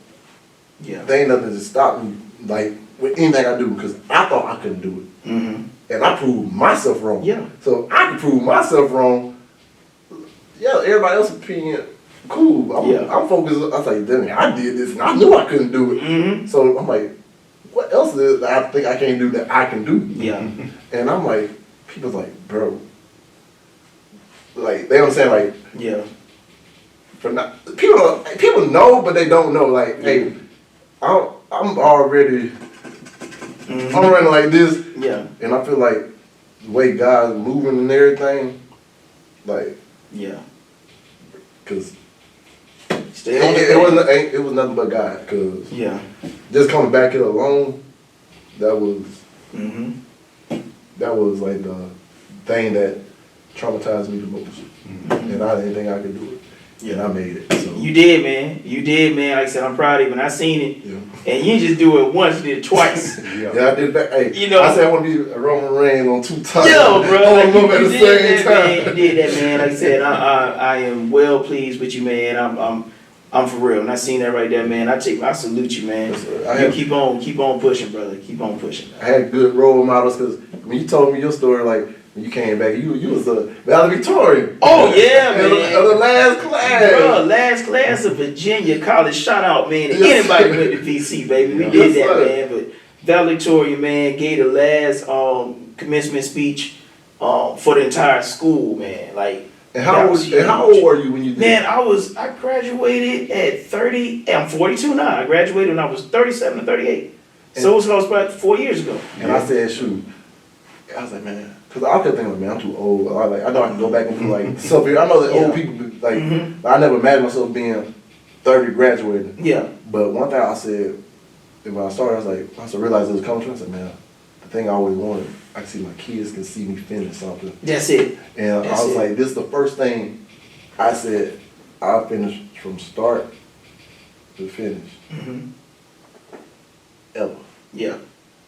Yeah. there ain't nothing to stop me, like, with anything I do, because I thought I couldn't do it. Mm-hmm. And I proved myself wrong. Yeah. So if I can prove myself wrong, yeah, everybody else's opinion, cool. I'm focused. I was like, damn, I did this and I knew I couldn't do it. Mm-hmm. So I'm like, what else is that I think I can't do that I can do? Yeah. And I'm like, people's like, bro, like they don't say like, Yeah. for not people know, but they don't know. Like, hey, I'm already Mm-hmm. I'm running like this, Yeah. and I feel like the way God's moving and everything, like, Yeah. cause Stay on it was nothing but God. Cause Yeah. just coming back here alone, that was Mm-hmm. like the thing that traumatized me the most, and I didn't think I could do it. and I made it. So You did, man. You did, man. Like I said, I'm proud of you. And I seen it. yeah. And you didn't just do it once, you did it twice. Yeah. Yeah, I did that. Hey, You know- I said I want to be a Roman Reigns on 2 times. Yo, bro. All Like, of them at you the did same that, time. man. You did that, man. Like I said, I am well pleased with you, man. I'm for real. And I seen that right there, man. I salute you, man. Yes, sir. You keep on pushing, brother. Keep on pushing. I had good role models because when you told me your story, like when you came back, you was a valedictorian. Oh, yeah, Of man. the last class. Bro, last class of Virginia College, shout out, man, to Yes, anybody sir. went to VC, baby. We Yes, did that, sir. man. But valedictorian, man, gave the last commencement speech for the entire school, man. Like, And that how was old huge. were you when you did Man, it? I graduated at 30, I'm 42 now. I graduated when I was 37 or 38. So it was about 4 years ago. And I said, shoot. I was like, man, because I kept thinking, like, man, I'm too old. I know I can go back and do like something. I know that old people, like, I never imagined myself being 30 graduating. Yeah. But one thing I said, when I started, I was like, once I realized it was coming true, I said, man, the thing I always wanted, I can see my kids can see me finish something. That's it. And That's I was it. like, this is the first thing I said, I'll finish from start to finish, Hmm. ever. Yeah.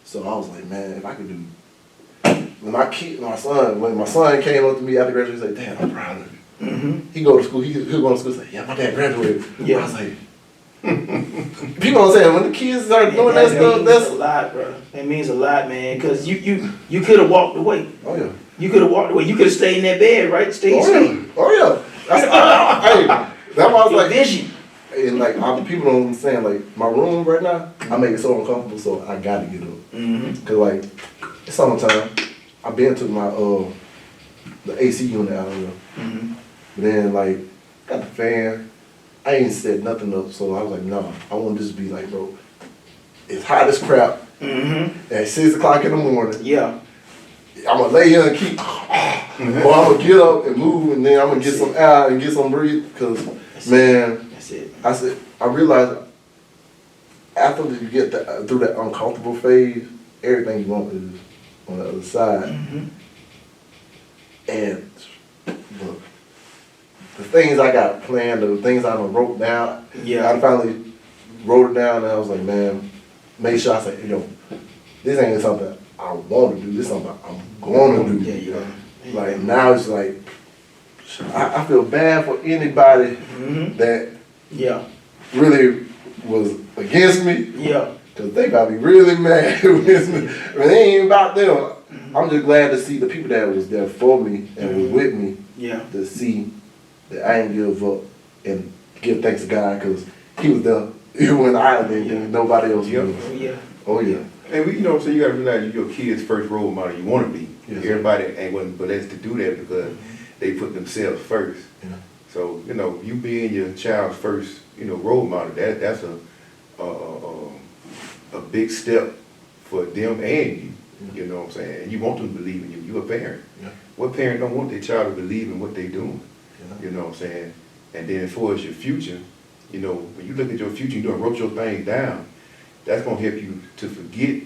So I was like, man, if I could do, when my son came up to me after graduation, he said, Dad, I'm proud of you. Hmm. He go to school, he'll go to school and say, yeah, my dad graduated. Yeah. I was like, people don't say, when the kids start doing that stuff, means that's, a lot, bro. That means a lot, man. Cause you could have walked away. oh yeah. You could have walked away. You could have stayed in that bed, right? Stayed Oh yeah. asleep. Oh yeah. Hey, that's why I was Your like, vision. and like people don't understand, like my room right now, I make it so uncomfortable, so I gotta get up. Mm-hmm. Cause like it's summertime, I've been to my the AC unit out there. Mm-hmm. But then like got the fan, I ain't set nothing up, so I was like, no, I want this to be like, bro, it's hot as crap Mm-hmm. at 6 o'clock in the morning. Yeah. I'm gonna lay here and keep, or I'm gonna get up and move, and then I'm gonna get some air and get some breathe. Cause man, That's it. I said, I realized after you get through that uncomfortable phase, everything you want is on the other side. Mm-hmm. And look, the things I got planned, the things I done wrote down, Yeah. I finally wrote it down, and I was like, man, make sure I say, this ain't something I want to do, this is something I'm going to do. Yeah. Like now it's like, I feel bad for anybody Mm-hmm. that Yeah. really was against me, Yeah. because they got me really mad against me. But it ain't about them. I'm just glad to see the people that was there for me and was with me, Yeah. to see that I ain't give up and give thanks to God, because he was there even when I didn't, and nobody else Yep. was. Oh, yeah. Oh yeah. And we, so you gotta realize you're your kid's first role model. You want to be. Yes, sir. Everybody ain't wasn't blessed to do that because they put themselves first. Yeah. So you being your child's first, role model. That's a big step for them and you. You know what I'm saying? And you want them to believe in you. You're a parent. Yeah. What parent don't want their child to believe in what they're doing? Yeah. You know what I'm saying? And then as far as your future, when you look at your future, you wrote your things down. That's gonna help you to forget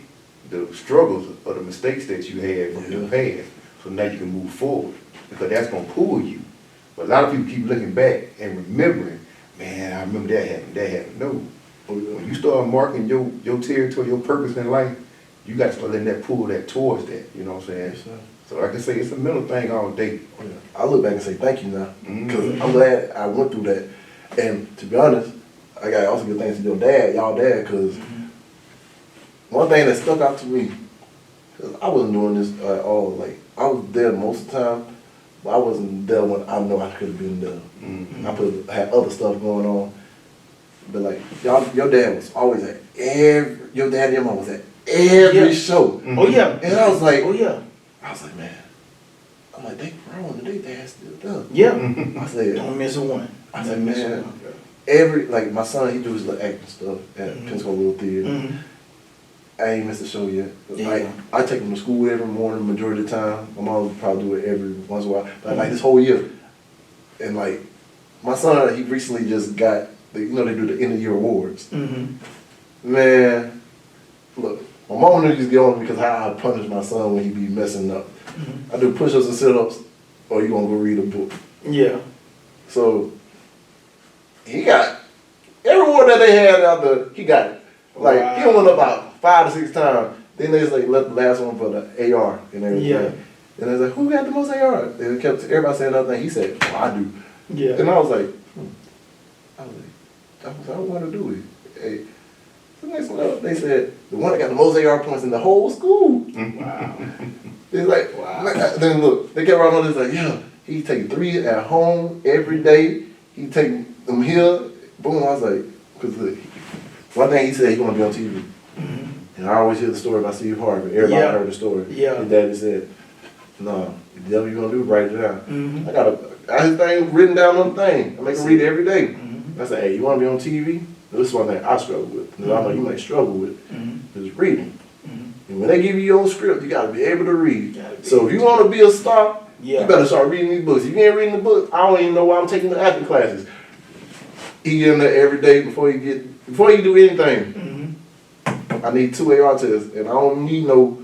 the struggles or the mistakes that you had from your past. So now you can move forward, because that's gonna pull you. But a lot of people keep looking back and remembering, man, I remember that happened. No. When you start marking your territory, your purpose in life, you got to start letting that pull that towards that. You know what I'm saying? Yes, sir. So I can say it's a mental thing all day. Oh, yeah. I look back and say thank you now, because Mhm. I'm glad I went through that. And to be honest, I got also good thanks to y'all dad, because one thing that stuck out to me, because I wasn't doing this at all. Like I was there most of the time, but I wasn't there when I know I could have been there. Mhm. I had other stuff going on, but like your dad was always at your dad and your mom was at every Yeah. show. Oh, yeah. And I was like, Oh, yeah. man, they grown and they dad's still there. Yeah. I said, Don't miss a one. I said, Don't miss a man, one. like my son, he do his little acting stuff at Pensacola Little Theater. Mhm. I ain't missed a show yet. Yeah. I take him to school every morning, majority of the time. My mom would probably do it every once in a while. But like this whole year, and like my son, he recently just got, they do the end of year awards. Mm-hmm. Man, look, my mom used to get on me because how I punish my son when he be messing up. I do push-ups and sit-ups, or you gonna go read a book. Yeah. So he got every award that they had out there. He got it. Like he won about 5 to 6 times. Then they just like left the last one for the AR and everything. Yeah. And they was like, who got the most AR? They kept everybody saying another thing. He said, well, I do. Yeah. And I was like, I don't want to do it. Hey. The next one up, they said the one that got the most AR points in the whole school. Wow. It's like, then look, they kept right on this like, yeah, he take 3 at home every day. He take them here. Boom. I was like, because look, one thing he said he want to be on TV. Mm-hmm. And I always hear the story about Steve Harvey. Everybody heard the story. Yeah. His daddy said, no, whatever you gonna do, write it down. Mm-hmm. I got his thing written down on the thing. I make him read it every day. Mm-hmm. I said, hey, you wanna be on TV? This is one thing I struggle with. Because I know you might struggle with is reading. Mm-hmm. And when they give you your own script, you gotta be able to read. Gotta be So if you wanna be a star, Yeah. you better start reading these books. If you ain't reading the books, I don't even know why I'm taking the acting classes. He get in there every day before he do anything. Mm-hmm. I need 2 AR tests, and I don't need no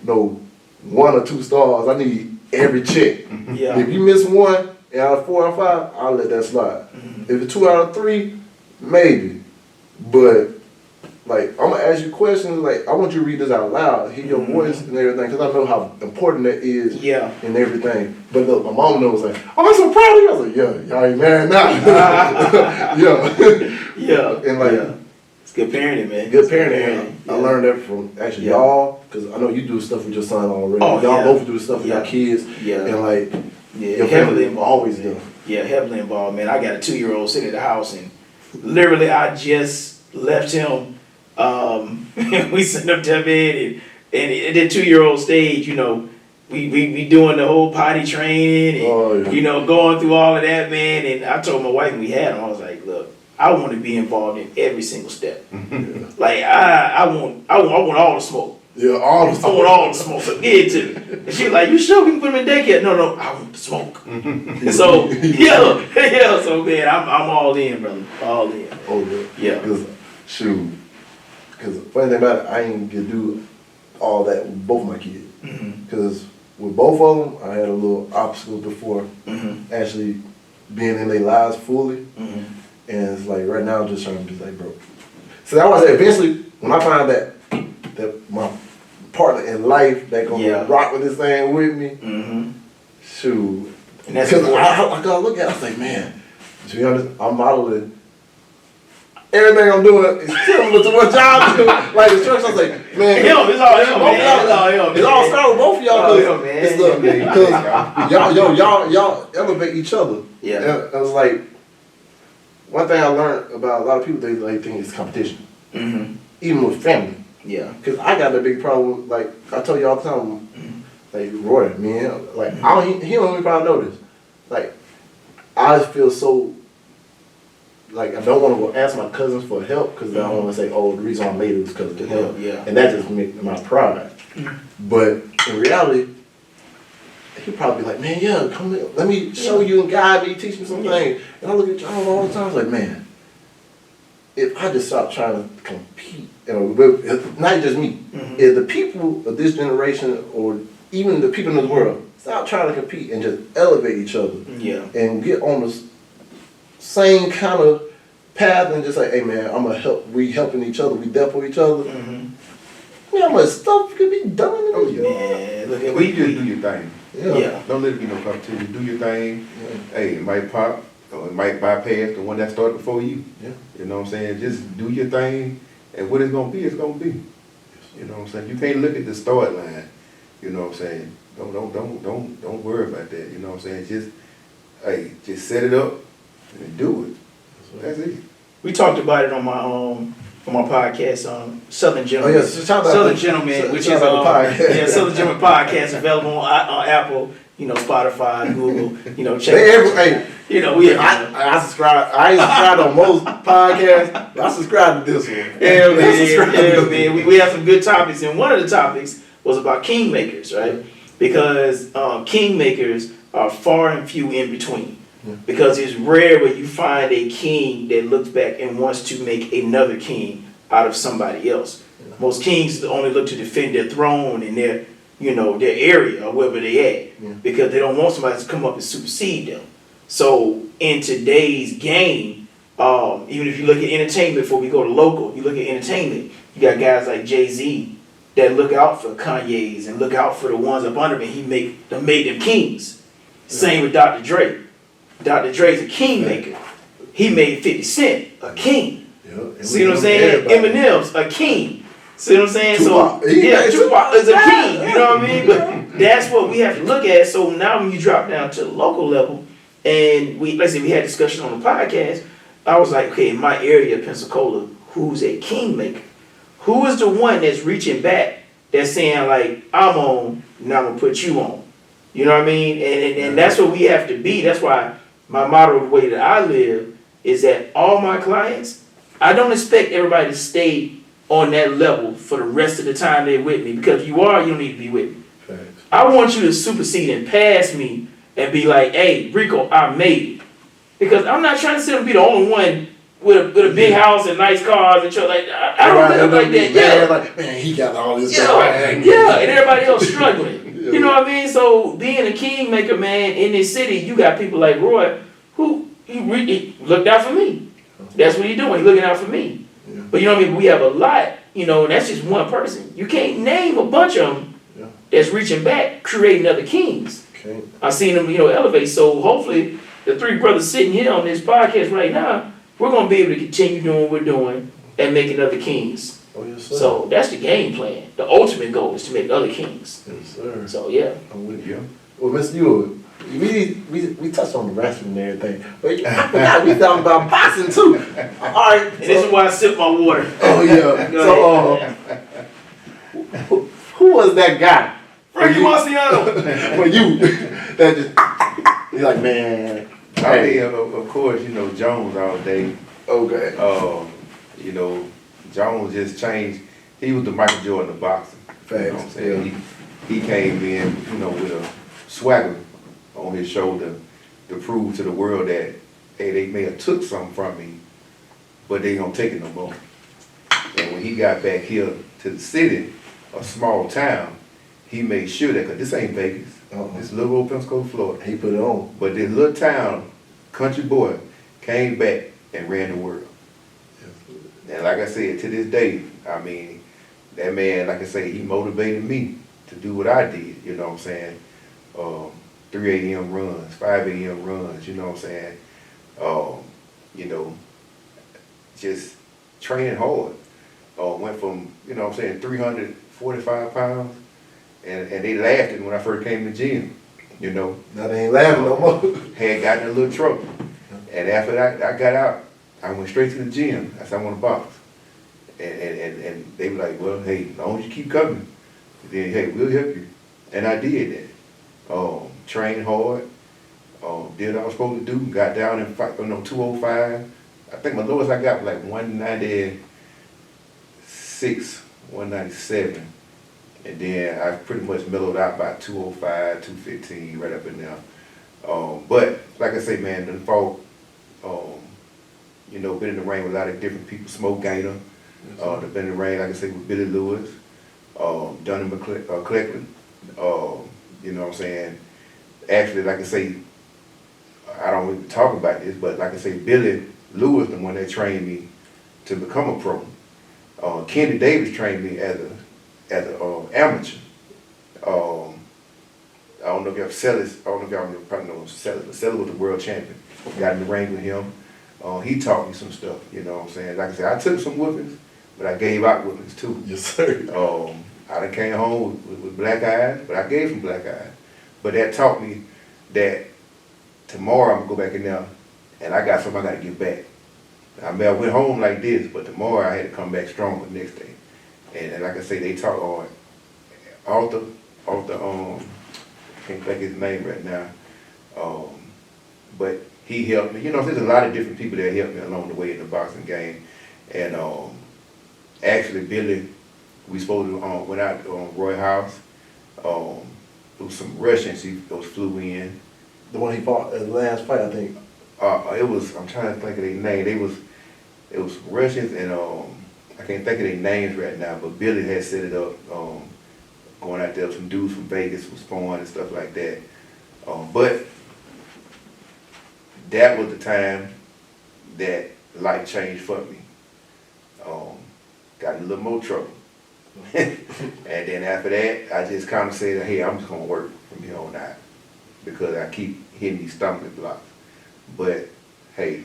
1 or 2 stars. I need every check. Yeah. If you miss 1 out of 4 or 5, I'll let that slide. If it's 2 out of 3, maybe. But like, I'm gonna ask you questions. Like, I want you to read this out loud, hear your voice and everything, because I know how important that is. Yeah. And everything. But look, my mom knows like, oh, I'm so proud of you. I was like, yeah, y'all ain't mad now. yeah. Yeah. And like. Yeah. It's good parenting, man. Good parenting. Yeah. I learned that from actually y'all, because I know you do stuff with your son already. Oh, y'all yeah. both do stuff with your kids. Yeah. And like, Yeah, your family always man. do. Yeah, heavily involved, man. I got a 2-year-old sitting at the house, and literally I just left him. We sitting up to bed, and at the 2-year-old stage, you know, we doing the whole potty training, and you know, going through all of that, man. And I told my wife when we had him, I was like, look, I want to be involved in every single step. Like I want all the smoke. Yeah, all the I want all the smoke. So give it to me. And she was like, you sure we can put him in daycare? No, I want the smoke. So yeah. So man, I'm all in, brother. All in. Oh yeah. Yeah. Because shoot, because funny thing about it, I ain't get to do all that with both my kids. Because with both of them, I had a little obstacle before actually being in their lives fully. And it's like right now I'm just trying to be like, bro. So I was eventually when I find that my partner in life that gonna rock with this thing with me, shoot. And that's because I gotta look at it, I was like, man, to be honest, I'm modeling everything I'm doing is similar to what y'all do. Like the church, I was like, man, it's all him. It all started with both of y'all man. because y'all elevate each other. Yeah. And I was like, one thing I learned about a lot of people, they like think it's competition, even with family. Yeah. Because I got that big problem. Like I tell you all the time, like Roy, man, like he don't even probably know this. Like I just feel so. Like I don't want to go ask my cousins for help because I don't want to say, oh, the reason I made it was because of the help. Yeah. And that just makes my pride. But in reality, he'd probably be like, man, yeah, come here, let me show you and guide me, teach me something. And I look at y'all all the time, I was like, man, if I just stop trying to compete, you know, with, not just me, if the people of this generation or even the people in this world stop trying to compete and just elevate each other and get on the same kind of path and just like, hey man, I'm gonna help, we helping each other, we there for each other. Man, how much stuff could be done in this man, look at Well, you just do your thing. Yeah. Don't let it be no competition. Do your thing. Hey, it might pop or it might bypass the one that started before you. Yeah. You know what I'm saying? Just do your thing, and what it's gonna be, it's gonna be. You know what I'm saying? You can't look at the start line. You know what I'm saying? Don't worry about that. You know what I'm saying? Just set it up and do it. That's it. We talked about it on my podcast, Southern Gentleman. Oh yes, Southern Gentleman, which is Southern Gentleman podcast available on Apple, you know, Spotify, Google, you know, check. Hey, you know, I subscribe. I ain't subscribed on most podcasts, but I subscribe to this one. Yeah, man. We have some good topics, and one of the topics was about kingmakers, right? Because kingmakers are far and few in between. Because it's rare where you find a king that looks back and wants to make another king out of somebody else. Most kings only look to defend their throne and their area or wherever they at, because they don't want somebody to come up and supersede them. So in today's game, Even if you look at entertainment, before we go to local, you look at entertainment, you got guys like Jay-Z that look out for Kanye's and look out for the ones up under him, and he made them kings. Same with Dr. Dre. Dr. Dre's a kingmaker. He made 50 Cent a king. Yep. See what I'm saying? Eminem's a king. See what I'm saying? Tupac. So Tupac is a king. You know what I mean? But that's what we have to look at. So now when you drop down to the local level, and we had discussion on the podcast, I was like, okay, in my area, Pensacola, who's a kingmaker? Who is the one that's reaching back, that's saying like, I'm on, now I'm gonna put you on. You know what I mean? And that's what we have to be. That's why my motto, the way that I live, is that all my clients, I don't expect everybody to stay on that level for the rest of the time they're with me. Because if you are, you don't need to be with me. Thanks. I want you to supersede and pass me and be like, hey, Rico, I made it. Because I'm not trying to sit and be the only one with a big house and nice cars and shit like that. I don't live like that. Yeah. Like, man, he got all this. Yeah, and everybody else struggling. You know what I mean? So being a kingmaker, man, in this city, you got people like Roy who he looked out for me. That's what he's doing. He's looking out for me. Yeah. But you know what I mean? We have a lot, you know, and that's just one person. You can't name a bunch of them that's reaching back, creating other kings. Okay. I've seen them, you know, elevate. So hopefully the three brothers sitting here on this podcast right now, we're going to be able to continue doing what we're doing and making other kings. Oh, yes, sir. So that's the game plan. The ultimate goal is to make other kings. Yes, sir. So, yeah. I'm with you. Well, Mr. Ewell, we touched on the wrestling and everything, but I forgot we talking about boxing too. All right. And this is why I sip my water. Oh, yeah. So, who was that guy? Frankie Marciano. For you, that just, you're like, man. I mean, of course, you know, Jones all day. Okay. You know, Jones just changed. He was the Michael Jordan of boxing. Facts. You know what I'm saying? Yeah. He came in, you know, with a swagger on his shoulder to prove to the world that, hey, they may have took something from me, but they don't take it no more. And when he got back here to the city, a small town, he made sure that, because this ain't Vegas, this little old Pensacola, Florida. He put it on. But this little town, country boy, came back and ran the world. And like I said, to this day, I mean, that man, like I say, he motivated me to do what I did, you know what I'm saying? 3 a.m. runs, 5 a.m. runs, you know what I'm saying? You know, just training hard. Went from, you know what I'm saying, 345 pounds, and they laughed at me when I first came to the gym, you know. Now they ain't laughing no more. Had gotten in a little trouble. And after I got out, I went straight to the gym. I said, I want to box. And they were like, well, hey, as long as you keep coming, then, hey, we'll help you. And I did that. Trained hard, did what I was supposed to do, got down in 205. I think my lowest I got was like 196, 197. And then I pretty much mellowed out by 205, 215, right up in there. But like I say, man, done fought, you know, been in the ring with a lot of different people. Smoke Gainer, been in the ring, like I say, with Billy Lewis, Dunham McClellan, you know what I'm saying? Actually, like I say, I don't really talk about this, but like I say, Billy Lewis, the one that trained me to become a pro. Kenny Davis trained me as an amateur. I don't know if y'all Sellers, I don't know if y'all probably know Sellers, but Sellers was the world champion. Got in the ring with him. He taught me some stuff, you know what I'm saying? Like I said, I took some whoopings, but I gave out whoopings too. Yes, sir. I done came home with black eyes, but I gave some black eyes. But that taught me that tomorrow I'm gonna go back in there and I got something I gotta give back. I mean, I went home like this, but tomorrow I had to come back stronger the next day. And like I say, they taught on Arthur, I can't think his name right now. But he helped me. You know, there's a lot of different people that helped me along the way in the boxing game. And actually, Billy, we supposed to went out on Roy House. There was some Russians those flew in. The one he fought at the last fight, I think. It was, I'm trying to think of their name. It was Russians, and I can't think of their names right now, but Billy had set it up, going out there, some dudes from Vegas was foreign and stuff like that. But that was the time that life changed for me. Got in a little more trouble. And then after that, I just kind of said, hey, I'm just going to work from here on out because I keep hitting these stumbling blocks. But, hey,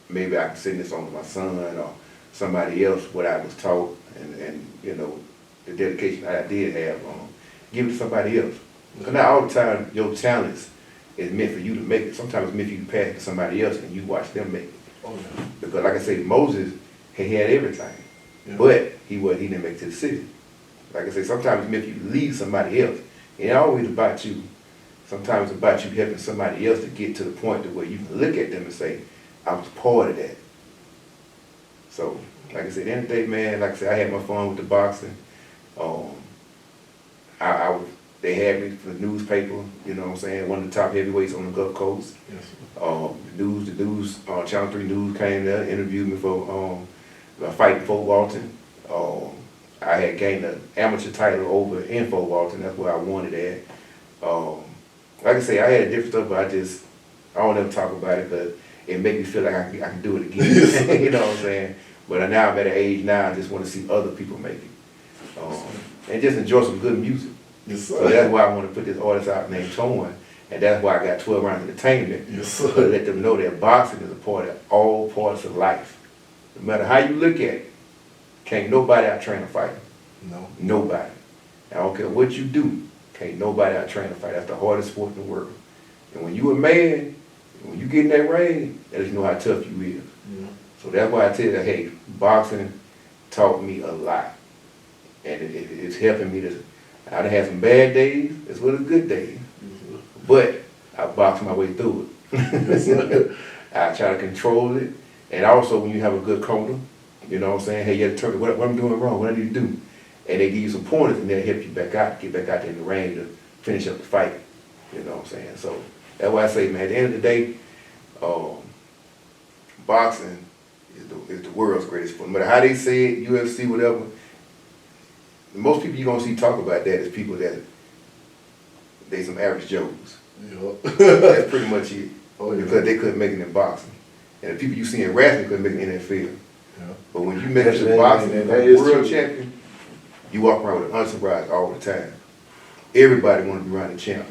maybe I can send this on to my son or somebody else what I was taught and you know, the dedication I did have, give it to somebody else. Because not all the time your talents is meant for you to make it. Sometimes it's meant for you to pass it to somebody else and you watch them make it. Oh, yeah. Because like I say, Moses, he had everything. Yeah. But he didn't make it to the city. Like I say, sometimes it's meant for you to lead somebody else. It ain't always about you. Sometimes it's about you helping somebody else to get to the point to where you can look at them and say, I was part of that. So, like I said, at the end of the day, man, like I said, I had my fun with the boxing. They had me for the newspaper, you know what I'm saying, one of the top heavyweights on the Gulf Coast. Yes. The news, Channel 3 News came there, interviewed me for fighting Fort Walton. I had gained an amateur title over in Fort Walton. That's where I wanted at. Like I say, I had different stuff, but I don't ever talk about it because it makes me feel like I can do it again. You know what I'm saying? But now I'm at an age now, I just want to see other people make it. And just enjoy some good music. Yes, So sir. that's why I want to put this artist out named Torn. And that's why I got 12 Rounds of Entertainment. Yes, To sir. let them know that boxing is a part of all parts of life. No matter how you look at it, can't nobody out train a fighter. No. Nobody. I don't care what you do, can't nobody out train a fighter. That's the hardest sport in the world. And when you a man, when you get in that ring, that just know how tough you is. Yeah. So that's why I tell you, hey, boxing taught me a lot. And it's helping me to, I done had some bad days as well as good days. But I boxed my way through it. I try to control it. And also when you have a good corner, you know what I'm saying, hey, you have to turn what I'm doing wrong, what I need to do. And they give you some pointers and they'll help you back out, get back out there in the ring to finish up the fight. You know what I'm saying? So that's why I say, man, at the end of the day, boxing is the world's greatest sport. No matter how they say it, UFC, whatever, most people you're going to see talk about that is people that they some average Joes. Yeah. That's pretty much it. Oh, yeah. Because they couldn't make it in boxing. And the people you see in wrestling couldn't make it in that field. Yeah. But when you make it to That- boxing, that like is world true. champion, you walk around with an entourage all the time. Everybody want to be around the champ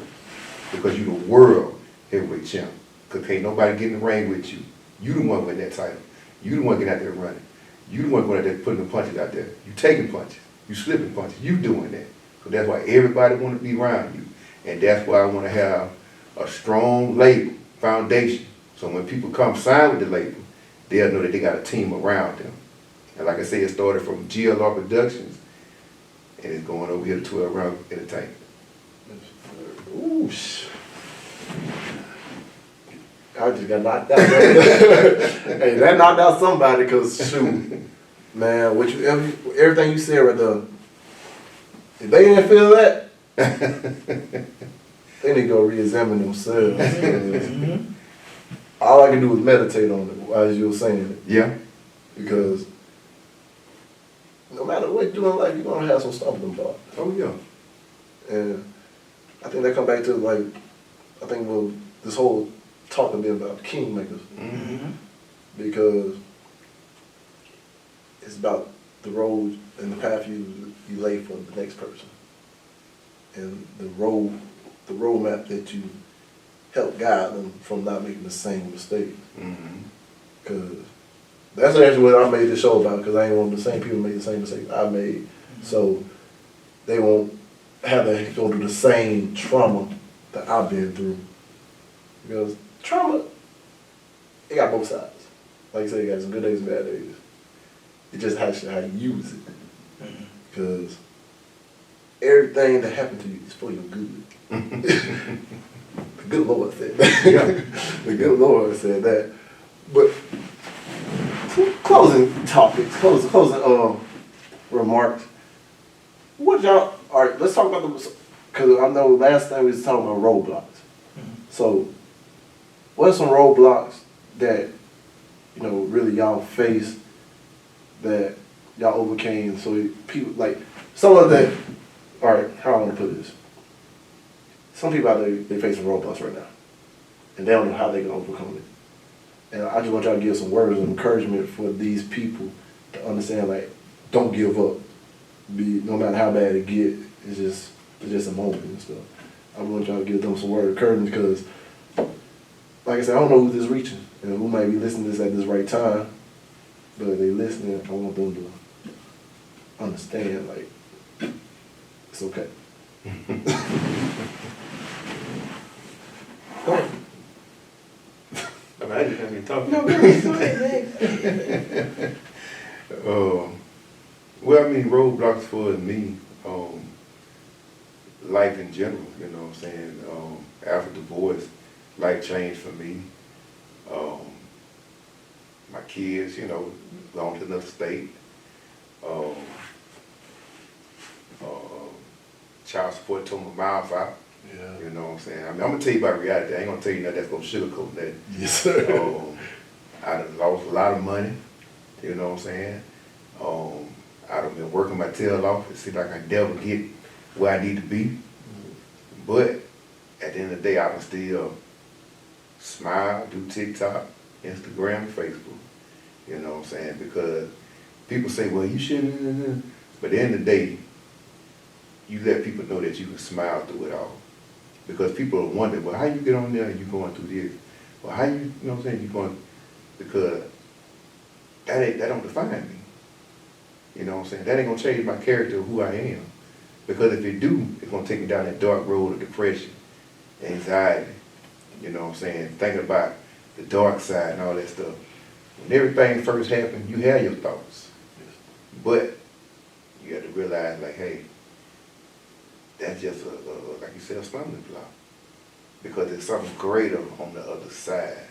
because you the world heavyweight champ. Because can't nobody get in the ring with you. You the one win that title. You the one getting out there running. You the one going out there putting the punches out there. You taking punches. You slipping punches. You doing that. So that's why everybody want to be around you. And that's why I want to have a strong label, foundation. So when people come sign with the label, they'll know that they got a team around them. And like I say, it started from GLR Productions, and it's going over here to 12 Round Entertainment. Ooh, I just got knocked out. Hey, that knocked out somebody because, shoot, man, everything you said right there, if they didn't feel that, they need to go re-examine themselves. All I can do is meditate on it, as you were saying it. Yeah. Because no matter what you do in life, you're going to have some stumbling blocks. Oh, yeah. And I think that come back to, like, I think this whole talking bit about kingmakers. Mm-hmm. Because it's about the road and the path you lay for the next person. And the roadmap that you help guide them from not making the same mistake. Mm-hmm. Because that's actually what I made this show about, because I ain't want the same people make the same mistakes I made. So they won't have to go through the same trauma that I've been through. Because trauma, it got both sides. Like you said, it got some good days and bad days. It just has to how you use it. Because everything that happened to you is for your good. The good Lord said that. Yeah. The good Lord said that. But closing topics, closing remarks. What y'all, all right, let's talk about because I know last time we was talking about roadblocks. So what are some roadblocks that, you know, really y'all faced that y'all overcame? So people, like, some of that, all right, how I want to put this. Some people out there, they facing roadblocks right now. And they don't know how they can overcome it. And I just want y'all to give some words of encouragement for these people to understand, like, don't give up. No matter how bad it get, it's just a moment and stuff. I want y'all to give them some word of encouragement because, like I said, I don't know who this reaching and who might be listening to this at this right time, but if they listening, I want them to understand, like, it's okay. I just have been talking. No, go ahead. Well, I mean, roadblocks for me, life in general, you know what I'm saying? After divorce, life changed for me. My kids, you know, gone to another state. Child support took my mouth out. Yeah. You know what I'm saying? I mean, I'm gonna tell you about reality. I ain't gonna tell you nothing that's gonna sugarcoat that. Yes, sir. I done lost a lot of money. You know what I'm saying? I done been working my tail off. It seems like I never get where I need to be. But at the end of the day, I can still smile, do TikTok, Instagram, and Facebook. You know what I'm saying? Because people say, well, you shouldn't. But at the end of the day, you let people know that you can smile through it all. Because people are wondering, well, how you get on there and you going through this? Well, how you know what I'm saying, you going, because that don't define me. You know what I'm saying? That ain't gonna change my character of who I am. Because if it do, it's gonna take me down that dark road of depression, anxiety, you know what I'm saying? Thinking about the dark side and all that stuff. When everything first happened, you had your thoughts. But you got to realize, like, hey, that's just like you said, a stumbling block. Because there's something greater on the other side,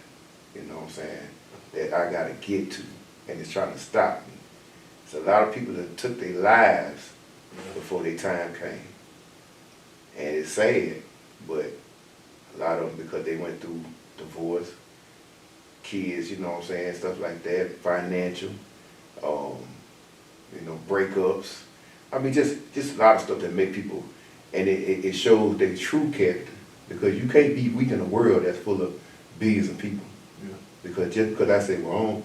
you know what I'm saying, that I gotta get to, and it's trying to stop me. So a lot of people that took their lives before their time came. And it's sad, but a lot of them, because they went through divorce, kids, you know what I'm saying, stuff like that, financial, you know, breakups. I mean, just a lot of stuff that make people, and it shows their true character. Because you can't be weak in a world that's full of billions of people. Yeah. Because just because I say, well,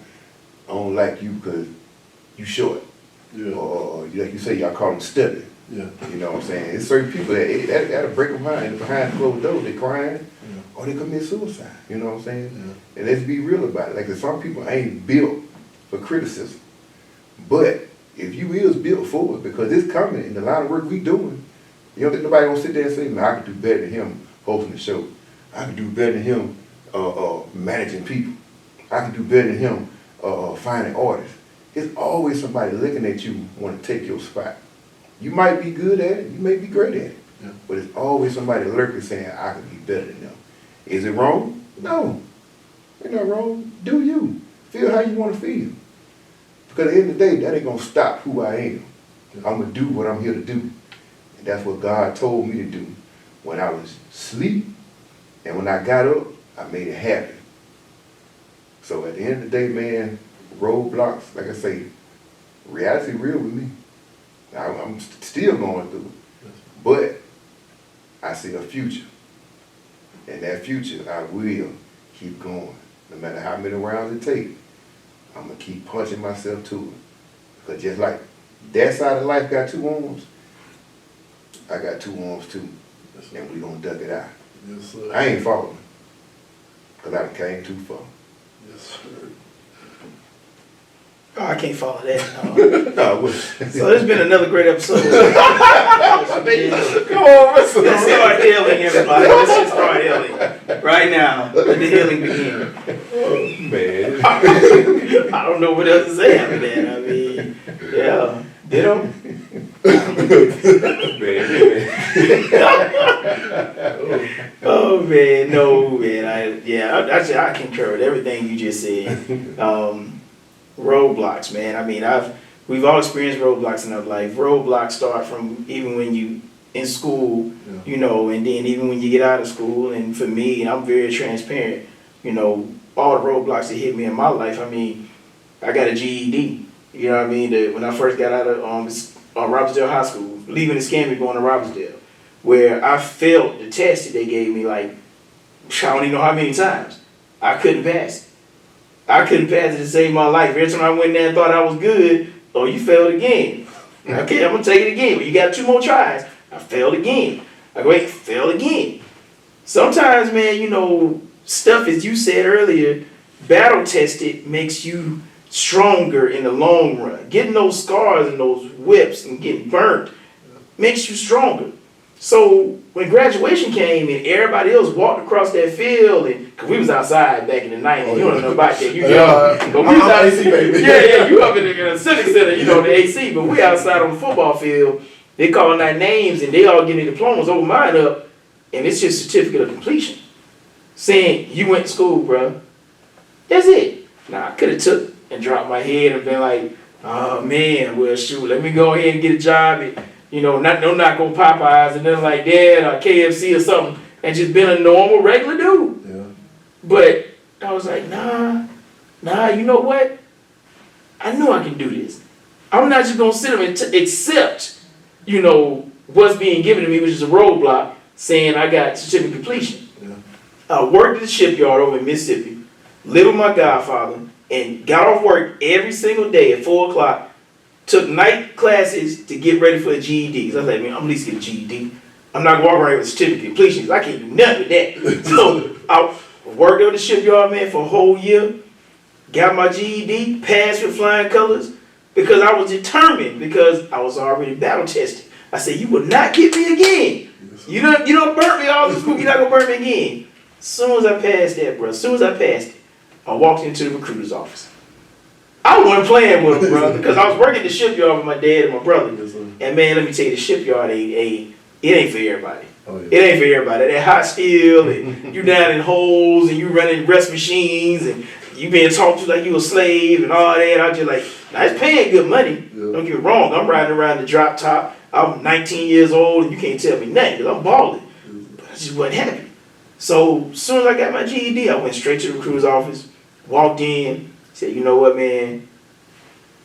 I don't like you because you short. Yeah. Or like you say, y'all call them stubborn. Yeah. You know what I'm saying? It's certain people that'll break them behind closed doors. They crying, or they commit suicide. You know what I'm saying? Yeah. And let's be real about it. Like, some people ain't built for criticism. But if you is built for it, because it's coming in the line of work we doing, you don't think nobody gonna sit there and say, man, I could do better than him hosting the show. I could do better than him managing people. I could do better than him finding artists. It's always somebody looking at you want to take your spot. You might be good at it, you may be great at it, but it's always somebody lurking saying, I could be better than them. Is it wrong? No. Ain't nothing wrong. Do you. Feel how you want to feel. Because at the end of the day, that ain't going to stop who I am. I'm going to do what I'm here to do. And that's what God told me to do when I was asleep. And when I got up, I made it happen. So at the end of the day, man, roadblocks, like I say, reality real with me. I'm still going through it. But I see a future. And that future, I will keep going. No matter how many rounds it takes, I'm going to keep punching myself to it. Because just like that side of life got two arms, I got two arms too. And we going to duck it out. Yes, sir. I ain't falling. Because I done came too far. Yes, sir. Oh, I can't follow that. No, So this has been another great episode. Come on, Let's start healing, everybody. Let's just start healing. Right now. Let the healing begin. oh, man. I don't know what else to say after that. I mean, yeah. Ditto. Oh man, no man. I concur with everything you just said. Roadblocks, man. I mean, we've all experienced roadblocks in our life. Roadblocks start from even when you in school, you know, and then even when you get out of school. And for me, and I'm very transparent, you know, all the roadblocks that hit me in my life. I mean, I got a GED. You know what I mean? When I first got out of Robertsdale High School, leaving the Escambia going to Robertsdale, where I failed the test that they gave me, like, I don't even know how many times. I couldn't pass it. I couldn't pass it to save my life. Every time I went there and thought I was good, oh, you failed again. Okay, I'm gonna take it again. Well, you got 2 more tries. I failed again. I go, wait, failed again. Sometimes, man, you know, stuff as you said earlier, battle tested makes you stronger in the long run. Getting those scars and those whips and getting burnt makes you stronger. So when graduation came and everybody else walked across that field, and cause we was outside back in the 90s, you don't know about that. You but we was out, AC, baby. yeah, you up in the civic center, you know, the AC, but we outside on the football field. They calling our names and they all getting their diplomas, over mine up, and it's just certificate of completion, saying you went to school, bro. That's it. Now I could have took and dropped my head and been like, oh man, well shoot, let me go ahead and get a job at, you know, no knock on Popeyes and then like that or KFC or something, and just been a normal regular dude. Yeah. But I was like, nah, you know what? I know I can do this. I'm not just gonna sit up and accept, you know, what's being given to me, which is a roadblock, saying I got certificate completion. Yeah. I worked at the shipyard over in Mississippi, lived with my godfather, and got off work every single day at 4 o'clock. Took night classes to get ready for a GED. So I was like, man, I'm at least get a GED. I'm not gonna walk around with a certificate of completion. I can't do nothing with that. So I worked over the shipyard, man, for a whole year. Got my GED, passed with flying colors, because I was determined, because I was already battle tested. I said, you will not get me again. You don't burn me all this school, you're not gonna burn me again. As soon as I passed that, bro, I walked into the recruiter's office. I wasn't playing with him, bro, because I was working at the shipyard with my dad and my brother. Yes, sir. And man, let me tell you, the shipyard it ain't for everybody. Oh, yeah. It ain't for everybody. That hot steel, and you down in holes, and you running rest machines, and you being talked to like you a slave and all that. I just like, now it's paying good money. Yeah. Don't get me wrong. I'm riding around the drop top. I'm 19 years old, and you can't tell me nothing because I'm balling. But I just wasn't happy. So as soon as I got my GED, I went straight to the recruiter's office, walked in, said, you know what, man,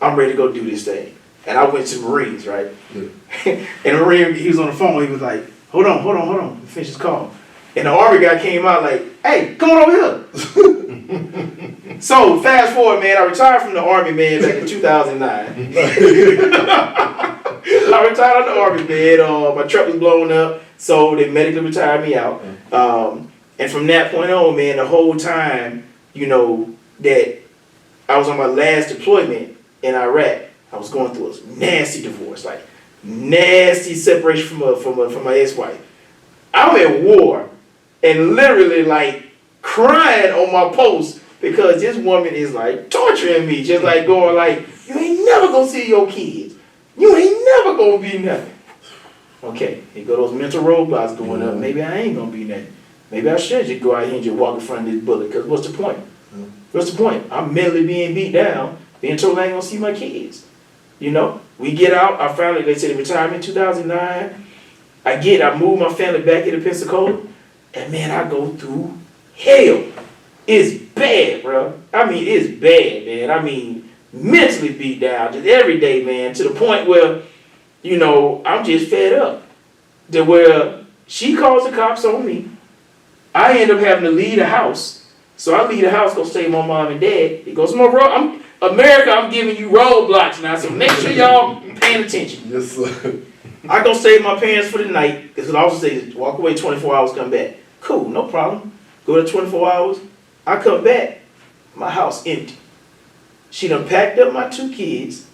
I'm ready to go do this thing. And I went to the Marines, right? Yeah. And the Marine, he was on the phone, he was like, hold on, finish his call. And the Army guy came out like, hey, come on over here. So fast forward, man, I retired from the Army, man, back in 2009. I retired on the Army, man. My truck was blown up, so they medically retired me out. And from that point on, man, the whole time, you know, that I was on my last deployment in Iraq, I was going through a nasty divorce, like nasty separation from my ex-wife. I'm at war and literally like crying on my post because this woman is like torturing me, just like going like, you ain't never gonna see your kids. You ain't never gonna be nothing. Okay, here go those mental roadblocks going up. Maybe I ain't gonna be nothing. Maybe I should just go out here and just walk in front of this bullet, because what's the point? What's the point? I'm mentally being beat down, being told I ain't gonna see my kids. You know, we get out, our family, they said retirement in 2009. I move my family back into Pensacola, and man, I go through hell. It's bad, bro. I mean, it's bad, man. I mean, mentally beat down just every day, man, to the point where, you know, I'm just fed up. To where she calls the cops on me. I end up having to leave the house. So I leave the house, go stay with my mom and dad. He goes, America, I'm giving you roadblocks now, so make sure y'all paying attention. Yes, sir. I go stay with my parents for the night, because it also says walk away 24 hours, come back. Cool, no problem. Go to 24 hours. I come back, my house empty. She done packed up my 2 kids,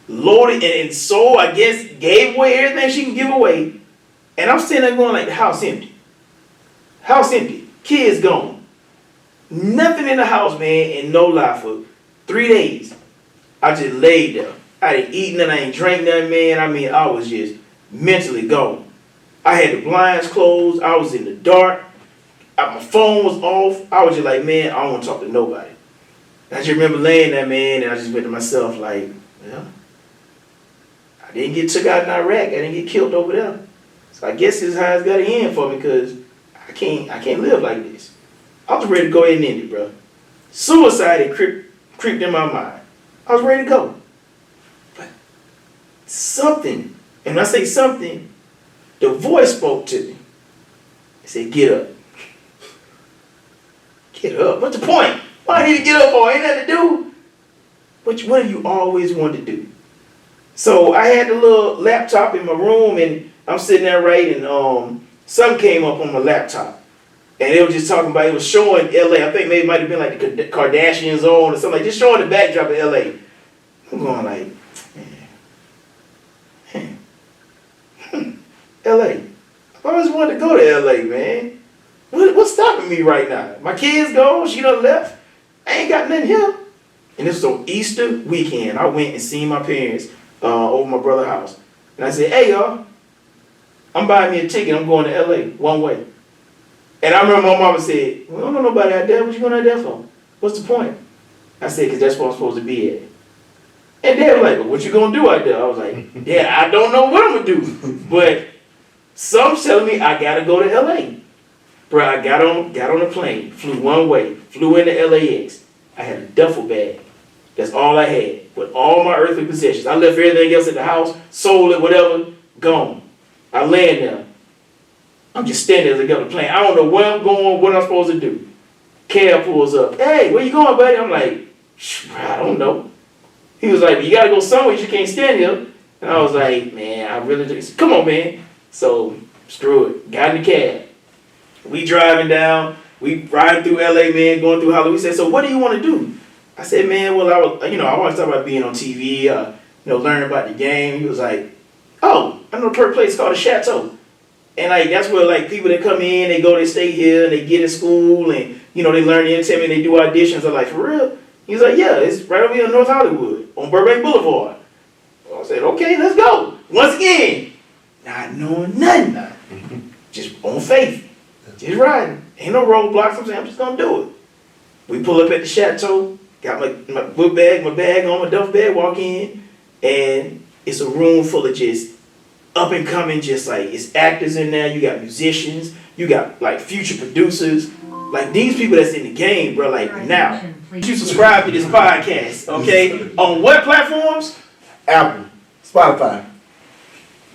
loaded, and so I guess gave away everything she can give away. And I'm sitting there going like, the house empty. House empty. Kids gone. Nothing in the house, man, and no lie, for 3 days. I just laid there. I didn't eat nothing, I ain't drank nothing, man. I mean, I was just mentally gone. I had the blinds closed. I was in the dark. My phone was off. I was just like, man, I don't want to talk to nobody. And I just remember laying there, man, and I just went to myself like, well, I didn't get took out in Iraq. I didn't get killed over there. So I guess this is how it's got to end for me, because I can't live like this. I was ready to go ahead and end it, bro. Suicide had creeped in my mind. I was ready to go. But something, and when I say something, the voice spoke to me. It said, get up. Get up. What's the point? I need to get up for? Ain't nothing to do. But what have you always wanted to do? So I had the little laptop in my room, and I'm sitting there writing. Something came up on my laptop, and it was just talking about. It was showing LA. I think maybe it might have been like the Kardashian zone or something, like just showing the backdrop of LA. I'm going like, LA. I've always wanted to go to LA, man. What's stopping me right now? My kids gone. She done left. I ain't got nothing here. And this was on Easter weekend. I went and seen my parents over my brother's house. And I said, hey, y'all, I'm buying me a ticket. I'm going to LA one way. And I remember my mama said, well, I don't know nobody out there. What you going out there for? What's the point? I said, because that's where I'm supposed to be at. And they were like, well, what you going to do out there? I was like, yeah, I don't know what I'm going to do. But some telling me I got to go to LA. Bro, I got on a plane, flew one way, flew into LAX. I had a duffel bag. That's all I had, with all my earthly possessions. I left everything else at the house, sold it, whatever, gone. I land there. I'm just standing there as I get on the plane. I don't know where I'm going, what I'm supposed to do. Cab pulls up. Hey, where you going, buddy? I'm like, I don't know. He was like, you got to go somewhere. You just can't stand here. And I was like, man, I really just, come on, man. So, screw it. Got in the cab. We driving down. We riding through LA, man, going through Hollywood. He said, so what do you want to do? I said, man, well, I always talk about being on TV, learning about the game. He was like, oh, I know a perfect place called the Chateau. And like that's where like people that come in, they stay here, and they get in school, and they learn the entertainment, they do auditions. I'm like, for real? He was like, yeah, it's right over here in North Hollywood on Burbank Boulevard. I said, okay, let's go. Once again, not knowing nothing, just on faith. Just riding. Ain't no roadblocks. I'm saying, I'm just going to do it. We pull up at the Chateau, got my book bag, my bag on, my duff bag, walk in, and it's a room full of just up and coming, just like, it's actors in there, you got musicians, you got like future producers, like these people that's in the game, bro, like now. You subscribe to this podcast, okay? On what platforms? Apple, Spotify.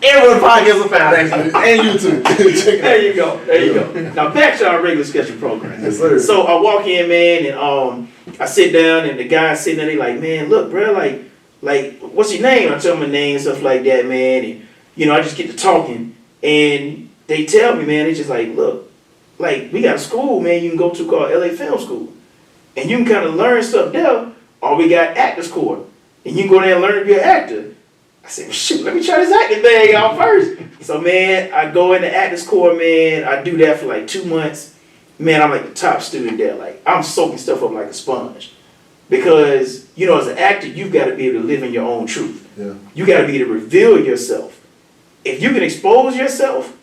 Everyone podcast will find actually, and YouTube. There you go. There you go. Now back to our regular schedule program. Yes, sir. So I walk in, man, and I sit down, and the guys sitting there, they like, man, look, bro, like, what's your name? I tell them my name and stuff like that, man, and I just get to talking, and they tell me, man, they just like, look, like we got a school, man, you can go to called LA Film School, and you can kind of learn stuff there. Or we got Actors Corps, and you can go there and learn to be an actor. I said, well, shoot, let me try this acting thing out first. So, man, I go into Actors Corps, man. I do that for like 2 months. Man, I'm like the top student there. Like, I'm soaking stuff up like a sponge. Because, as an actor, you've got to be able to live in your own truth. Yeah. You got to be able to reveal yourself. If you can expose yourself,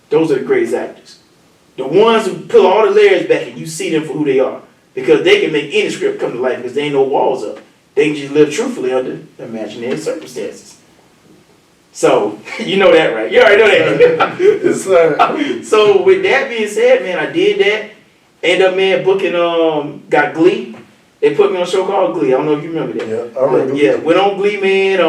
those are the greatest actors. The ones who pull all the layers back and you see them for who they are. Because they can make any script come to life because there ain't no walls up. They can just live truthfully under imaginary circumstances. So, you know that, right? You already know that. Yes, sir. So, with that being said, man, I did that. Ended up, man, booking, got Glee. They put me on a show called Glee. I don't know if you remember that. Yeah, I remember. Yeah, went on Glee, man,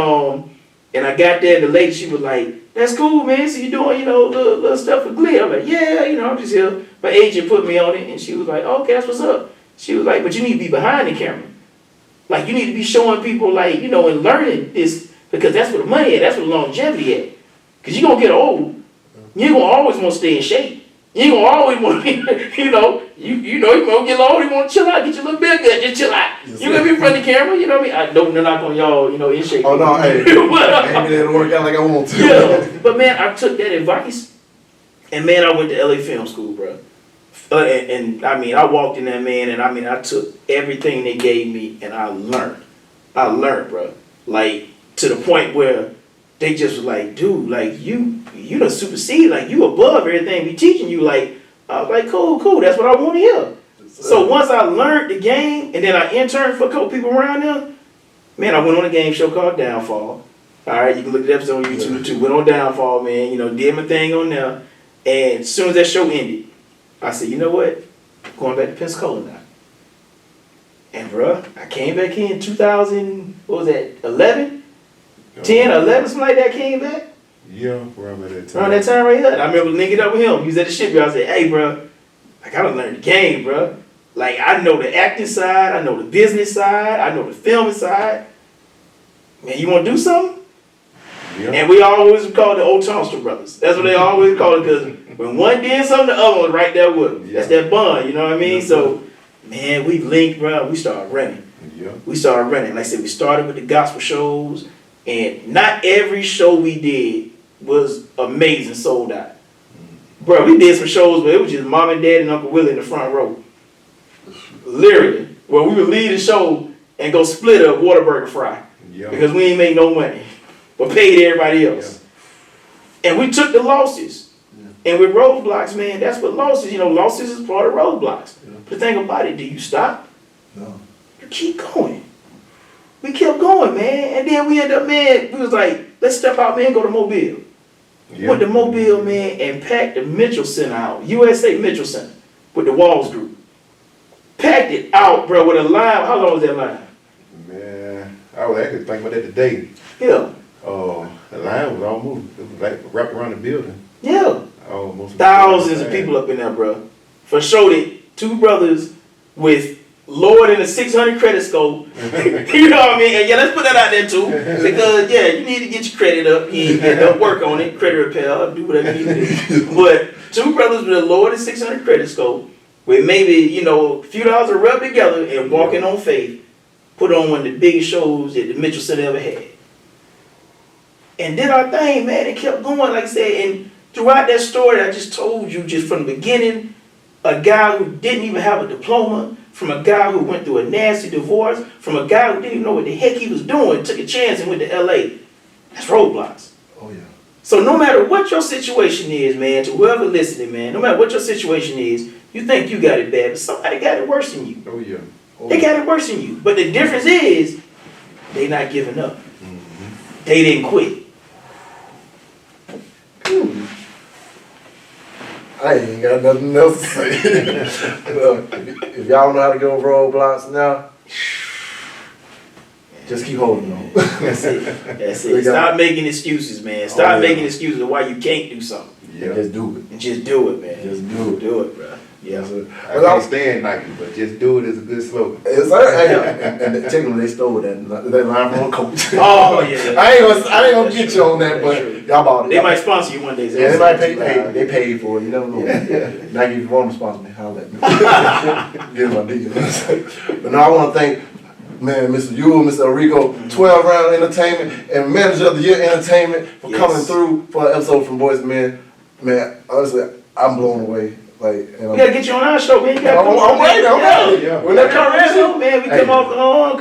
and I got there, and the lady, she was like, that's cool, man. So you doing, little stuff with Glee. I'm like, yeah, I'm just here. My agent put me on it, and she was like, okay, that's what's up. She was like, but you need to be behind the camera. Like, you need to be showing people, like, and learning this, because that's where the money at, that's where the longevity at. Because you're going to get old. You're going to always want to stay in shape. You're going to always want to, you're going to get old, you want to chill out, get your little bit good, just chill out. Yes, you're going to be in front of the camera, you know what I mean? I don't knock on y'all, in shape. Oh, no, hey. I ain't been able to work out like I want to. Yeah, but, man, I took that advice, and, man, I went to LA Film School, bro. I walked in there, man, and I took everything they gave me, and I learned, bro. Like, to the point where they just was like, dude, like, you done supersede, like, you above everything we teaching you, like, I was like, cool, that's what I want to hear. So once I learned the game, and then I interned for a couple people around there, man, I went on a game show called Downfall. All right, you can look at the episode on YouTube, too. Went on Downfall, man, did my thing on there, and as soon as that show ended, I said, you know what? I'm going back to Pensacola now. And, bro, I came back here in 2000, what was that, 11? 10 or 11, something like that, came back. Yeah, around that time. Around that time right here. And I remember linking up with him. He was at the shipyard. I said, hey, bro, I got to learn the game, bro. Like, I know the acting side, I know the business side, I know the filming side. Man, you want to do something? Yeah. And we always call it the old Thompson brothers. That's what they always call it, because when one did something, the other one was right there with them. That's that bond, you know what I mean? So, man, we linked, bro. We started running. Yeah. We started running. Like I said, we started with the gospel shows, and not every show we did was amazing, sold out. Bro, we did some shows where it was just mom and dad and Uncle Willie in the front row. Literally. Where we would leave the show and go split a Whataburger fry. Yeah. Because we ain't make no money. But paid everybody else. Yeah. And we took the losses. Yeah. And with roadblocks, man, that's what losses, losses is part of roadblocks. Yeah. But the thing about it, do you stop? No. You keep going. We kept going, man. And then we ended up, man, we was like, let's step out, man, go to Mobile. Yeah. Went to Mobile, man, and packed the Mitchell Center out. USA Mitchell Center with the Walls group. Packed it out, bro, with a line. How long was that line? Man, I was actually thinking about that today. Yeah. The line was almost, it was like wrapped around the building. Yeah. Almost. Thousands of people up in there, bro. For sure that two brothers with lower than a 600 credit score. You know what I mean? And yeah, let's put that out there too. Because, yeah, you need to get your credit up. You ain't work on it. Credit repair. Do whatever you need to do. But two brothers with a lower than 600 credit score, with maybe, a few dollars to rub together and walking on faith, put on one of the biggest shows that the Mitchell Center ever had. And did our thing, man, and kept going, like I said. And throughout that story I just told you, just from the beginning, a guy who didn't even have a diploma, from a guy who went through a nasty divorce, from a guy who didn't even know what the heck he was doing, took a chance and went to LA. That's roadblocks. Oh, yeah. So no matter what your situation is, man, to whoever listening, man, no matter what your situation is, you think you got it bad, but somebody got it worse than you. Oh, yeah. They got it worse than you. But the difference is, they not giving up. Mm-hmm. They didn't quit. I ain't got nothing else to say. If y'all know how to go roadblocks now, just keep holding on. That's it. That's it. Stop making excuses, man. Stop making excuses of why you can't do something. Yeah. Just do it. And just do it, man. Just do it. Do it, bro. Yeah. I can't stand Nike, but just do it is a good slogan. It's and technically they stole that line from a coach. Oh yeah. I ain't gonna get you on that, but y'all bought it. They might sponsor you one day. Yeah, they might pay. They paid for it. You never know. Nike, if you want to sponsor me, holler at me. Get my deal. But no, I want to thank, man, Mr. Ewell, Mr. Enrico, 12 Round Entertainment, and Manager of the Year Entertainment for coming through for an episode from Boyz II Men. Man, honestly, I'm blown away. Like, we gotta get you on our show, man. You gotta I'm ready. Yeah. When that come ready, man, we come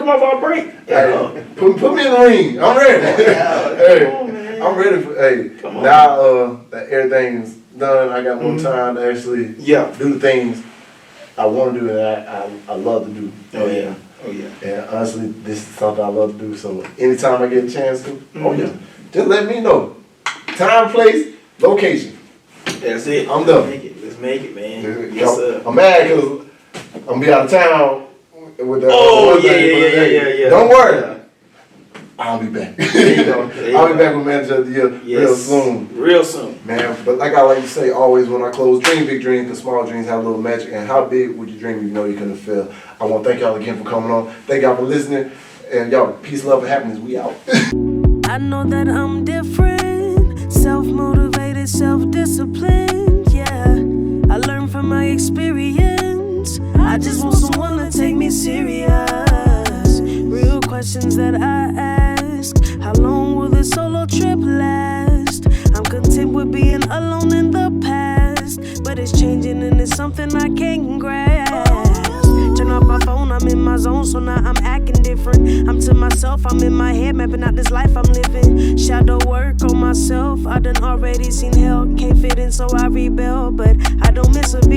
off our break. Hey, put me in the ring. I'm ready. Hey, on, man. I'm ready for. Now that everything's done, I got more time to actually do the things I want to do and I love to do. Oh yeah. And honestly, this is something I love to do. So anytime I get a chance to, just let me know. Time, place, location. That's it. I'm done. Let's make it, man. Yes, sir. I'm mad because I'm gonna be out of town with that. Yeah. Don't worry. I'll be back. I'll be back with Manager of the Year real soon. Real soon. Man, but like I like to say always when I close, dream big dreams because small dreams have a little magic. And how big would you dream if you know you couldn't fail? I want to thank y'all again for coming on. Thank y'all for listening. And y'all, peace, love, and happiness. We out. I know that I'm different, self-motivated, self-disciplined, yeah. I learned from my experience. I just want someone to take me serious. Real questions that I ask. How long will this solo trip last? I'm content with being alone in the past, but it's changing and it's something I can't grasp. Turn off my phone, I'm in my zone, so now I'm acting different. I'm to myself, I'm in my head, mapping out this life I'm living. Shadow work on myself, I done already seen hell. Can't fit in, so I rebel, but I don't miss a beat.